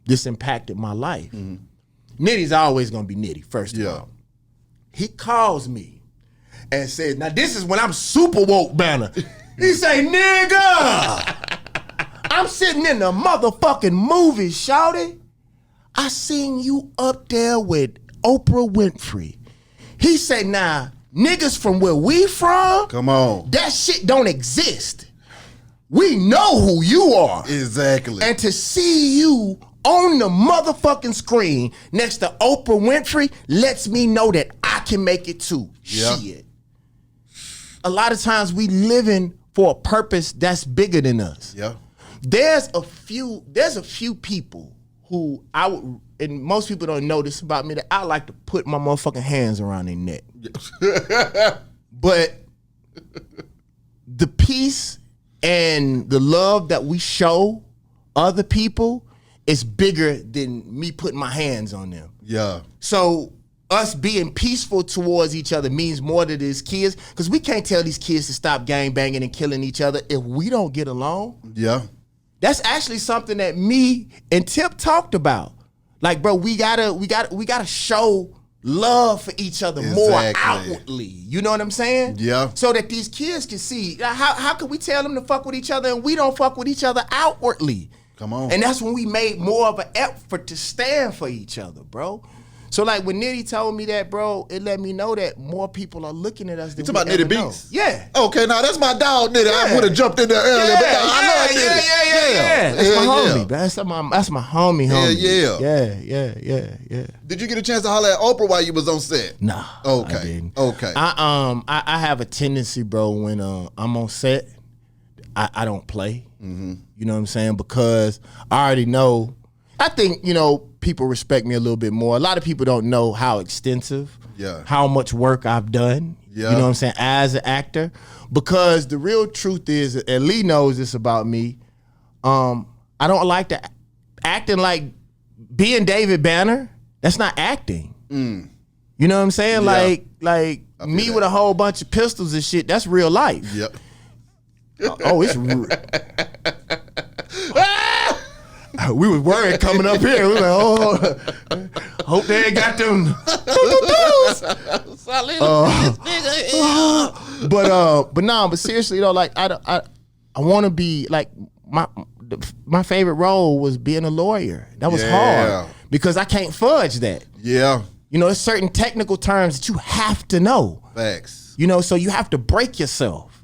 this impacted my life. Nitty's always going to be Nitty, first of all. He calls me and says, now this is when I'm super woke, Banner. He say, nigga, I'm sitting in the motherfucking movie, shawty. I seen you up there with Oprah Winfrey. He say, now, niggas from where we from, come on, that shit don't exist. We know who you are. Exactly. And to see you on the motherfucking screen next to Oprah Winfrey lets me know that I can make it too. Shit. A lot of times we living for a purpose that's bigger than us. Yeah. There's a few people who I would, and most people don't know this about me, that I like to put my motherfucking hands around their neck. But the peace and the love that we show other people is bigger than me putting my hands on them. Yeah. So us being peaceful towards each other means more to these kids, because we can't tell these kids to stop gang banging and killing each other if we don't get along. Yeah. That's actually something that me and Tip talked about. Like, bro, we gotta show love for each other more outwardly. You know what I'm saying? Yeah. So that these kids can see. How can we tell them to fuck with each other and we don't fuck with each other outwardly? Come on. And that's when we made more of an effort to stand for each other, bro. So like when Nitty told me that, bro, it let me know that more people are looking at us than we ever know. You talking about Nitty Beats? Yeah. Okay, now that's my dog, Nitty. I would have jumped in there earlier, but I know Nitty. That's my homie. That's my homie. Yeah. Did you get a chance to holler at Oprah while you was on set? Nah. Okay. I didn't. Okay. I have a tendency, bro, when I'm on set, I don't play. Mm-hmm. You know what I'm saying? Because I already know. I think, people respect me a little bit more. A lot of people don't know how extensive, how much work I've done, you know what I'm saying, as an actor. Because the real truth is, and Lee knows this about me, I don't like to acting like being David Banner. That's not acting. Mm. You know what I'm saying? Yeah. Like me with a whole bunch of pistols and shit, that's real life. Yep. It's real. We was worried coming up here. We were like, hope they ain't got them. But seriously though, like I want to be like my favorite role was being a lawyer. That was hard because I can't fudge that. Yeah. There's certain technical terms that you have to know. Facts. So you have to break yourself.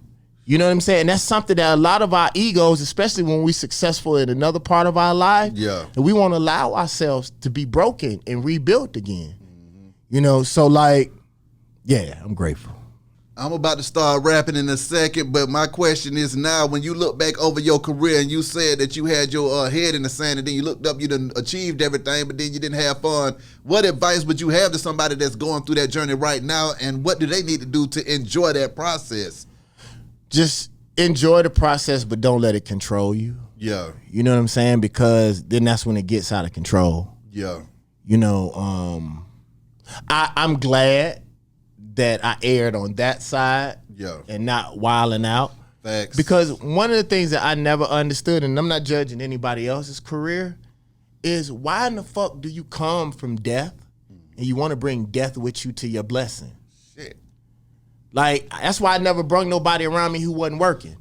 You know what I'm saying? And that's something that a lot of our egos, especially when we're successful in another part of our life, and we want to allow ourselves to be broken and rebuilt again. You know, so like, yeah, I'm grateful. I'm about to start rapping in a second, but my question is now, when you look back over your career and you said that you had your head in the sand and then you looked up, you done achieved everything, but then you didn't have fun. What advice would you have to somebody that's going through that journey right now, and what do they need to do to enjoy that process? Just enjoy the process, but don't let it control you. Yeah. You know what I'm saying? Because then that's when it gets out of control. Yeah. You know, I'm glad that I aired on that side, and not wilding out. Facts. Because one of the things that I never understood, and I'm not judging anybody else's career, is why in the fuck do you come from death and you want to bring death with you to your blessing? Shit. Like, that's why I never brought nobody around me who wasn't working.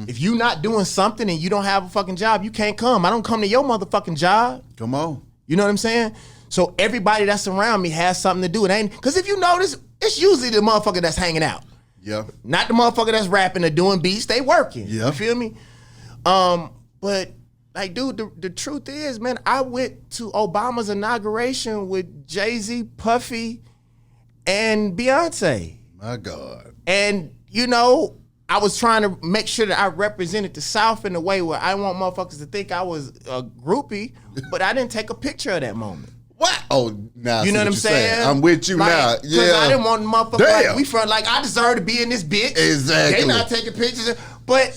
If you not doing something and you don't have a fucking job, you can't come. I don't come to your motherfucking job. Come on. You know what I'm saying? So everybody that's around me has something to do. It ain't, because if you notice, it's usually the motherfucker that's hanging out. Yeah. Not the motherfucker that's rapping or doing beats. They working. Yeah. You feel me? But like, dude, the truth is, man, I went to Obama's inauguration with Jay-Z, Puffy, and Beyonce. My God. And, you know, I was trying to make sure that I represented the South in a way where I want motherfuckers to think I was a groupie, but I didn't take a picture of that moment. What? Oh, now You know what I'm saying? I'm with you now. Because Yeah. I didn't want motherfuckers Damn. like we front like I deserve to be in this bitch. Exactly. They not taking pictures, but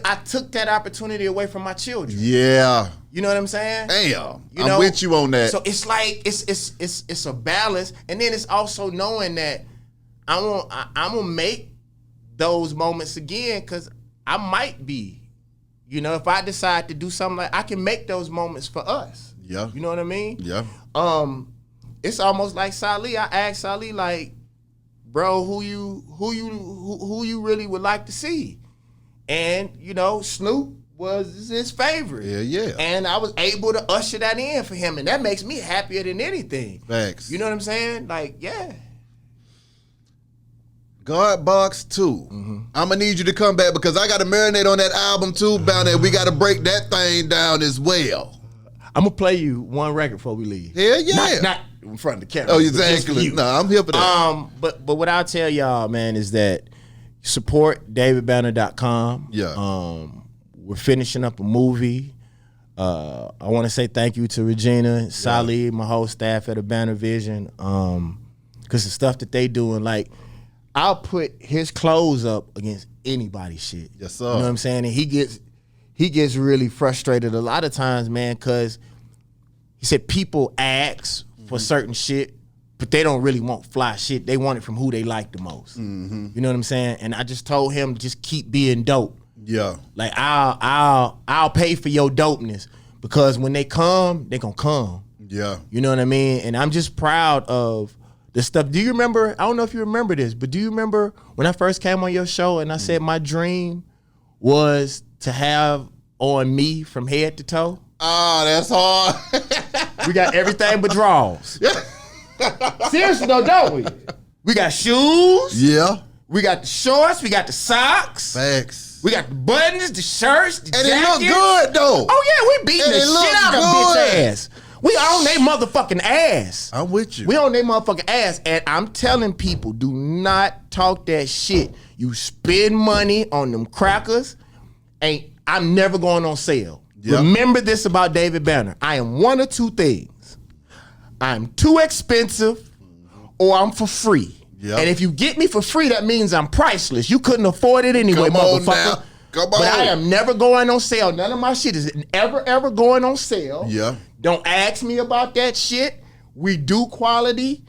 I took that opportunity away from my children. Yeah. You know what I'm saying? Damn. You I'm know? with you on that. So it's like it's a balance, and then it's also knowing that I'm gonna make those moments again, because I might be, you know, if I decide to do something, like I can make those moments for us. Yeah. You know what I mean? Yeah. It's almost like Salih. I asked Salih, like, bro, who you really would like to see? And, you know, Snoop was his favorite. Yeah. And I was able to usher that in for him, and that makes me happier than anything. Facts. You know what I'm saying? Like, yeah. God Box 2. I'm going to need you to come back because I got to marinate on that album too, Bounty. We got to break that thing down as well. I'm going to play you one record before we leave. Hell yeah. Not in front of the camera. Oh, but just for exactly. you. No, I'm here for that. But what I'll tell y'all, man, is that support DavidBanner.com. Yeah. We're finishing up a movie. I want to say thank you to Regina, Salih, my whole staff at ABannerVision, because the stuff that they doing, like, I'll put his clothes up against anybody's shit. Yes, sir. You know what I'm saying? And he gets really frustrated a lot of times, man, because he said people ask for certain shit, but they don't really want fly shit. They want it from who they like the most. You know what I'm saying? And I just told him to just keep being dope. Yeah. Like, I'll pay for your dopeness, because when they come, they gonna come. Yeah. You know what I mean? And I'm just proud of the stuff. Do you remember, I don't know if you remember this, but do you remember when I first came on your show and I said my dream was to have on me from head to toe? Oh, that's hard. We got everything but drawers. Seriously though, don't we? We got shoes. Yeah. We got the shorts. We got the socks. Facts. We got the buttons, the shirts, the And jackets. it look good though. Oh yeah, we beating And the it look shit out of good. bitch ass. We on they motherfucking ass. I'm with you. We on they motherfucking ass. And I'm telling people, do not talk that shit. You spend money on them crackers, I'm never going on sale. Yep. Remember this about David Banner. I am one of two things. I'm too expensive or I'm for free. Yep. And if you get me for free, that means I'm priceless. You couldn't afford it anyway, Come on motherfucker. now. Come But I on. am never going on sale. None of my shit is ever going on sale. Yeah. Don't ask me about that shit. We do quality.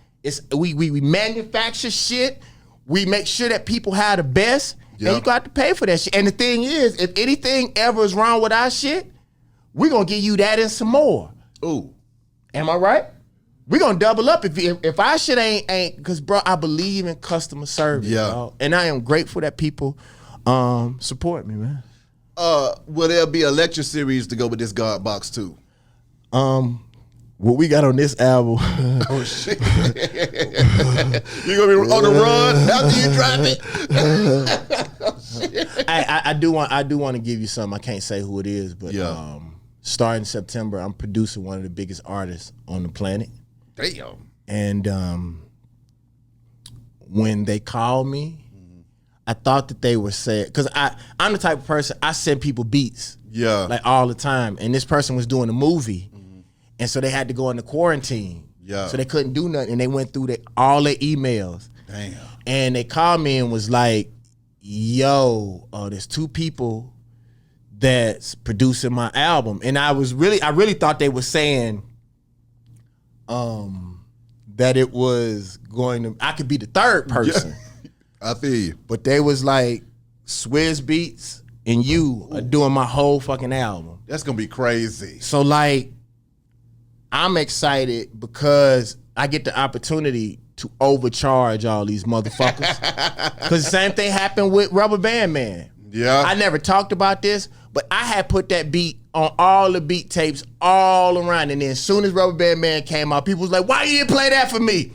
We manufacture shit. We make sure that people have the best. Yeah. And you got to pay for that shit. And the thing is, if anything ever is wrong with our shit, we're gonna give you that and some more. Ooh. Am I right? We're gonna double up if our shit ain't because, bro, I believe in customer service. Yeah. Dog. And I am grateful that people support me, man. Will there be a lecture series to go with this God Box 2? What we got on this album. Oh shit. You gonna be on the run after you drop it? I do want to give you something. I can't say who it is, but starting September, I'm producing one of the biggest artists on the planet. Damn. And when they called me, I thought that they were saying, because I'm the type of person, I send people beats like all the time. And this person was doing a movie, and so they had to go into quarantine. Yeah. So they couldn't do nothing, and they went through all their emails. Damn. And they called me and was like, yo, there's 2 people that's producing my album. And I really thought they were saying that it was going to, I could be the 3rd person. Yeah. I feel you. But they was like, Swizz Beats and you are doing my whole fucking album. That's gonna be crazy. So like, I'm excited because I get the opportunity to overcharge all these motherfuckers. Because the same thing happened with Rubber Band Man. Yeah. I never talked about this, but I had put that beat on all the beat tapes all around. And then as soon as Rubber Band Man came out, people was like, why you didn't play that for me?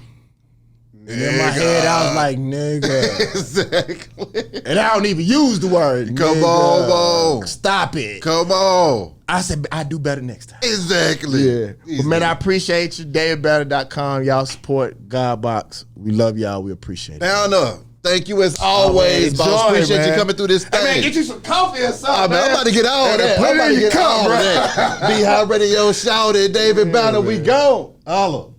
And in my head, I was like, nigga. Exactly. And I don't even use the word, Come nigga. on, Bo. Stop it. Come on. I said, I do better next time. Exactly. Yeah. But man, I appreciate you. DavidBanner.com. Y'all support Godbox. We love y'all. We appreciate it. Down up. Thank you as always, boss. Enjoy, Appreciate man. you coming through this thing. Hey, man, get you some coffee or something, man. I'm about to get all Hey, that. man, I'm about to put it in get your cup, all bro. that. Be High Radio, shout it. David Banner, we go. Holla.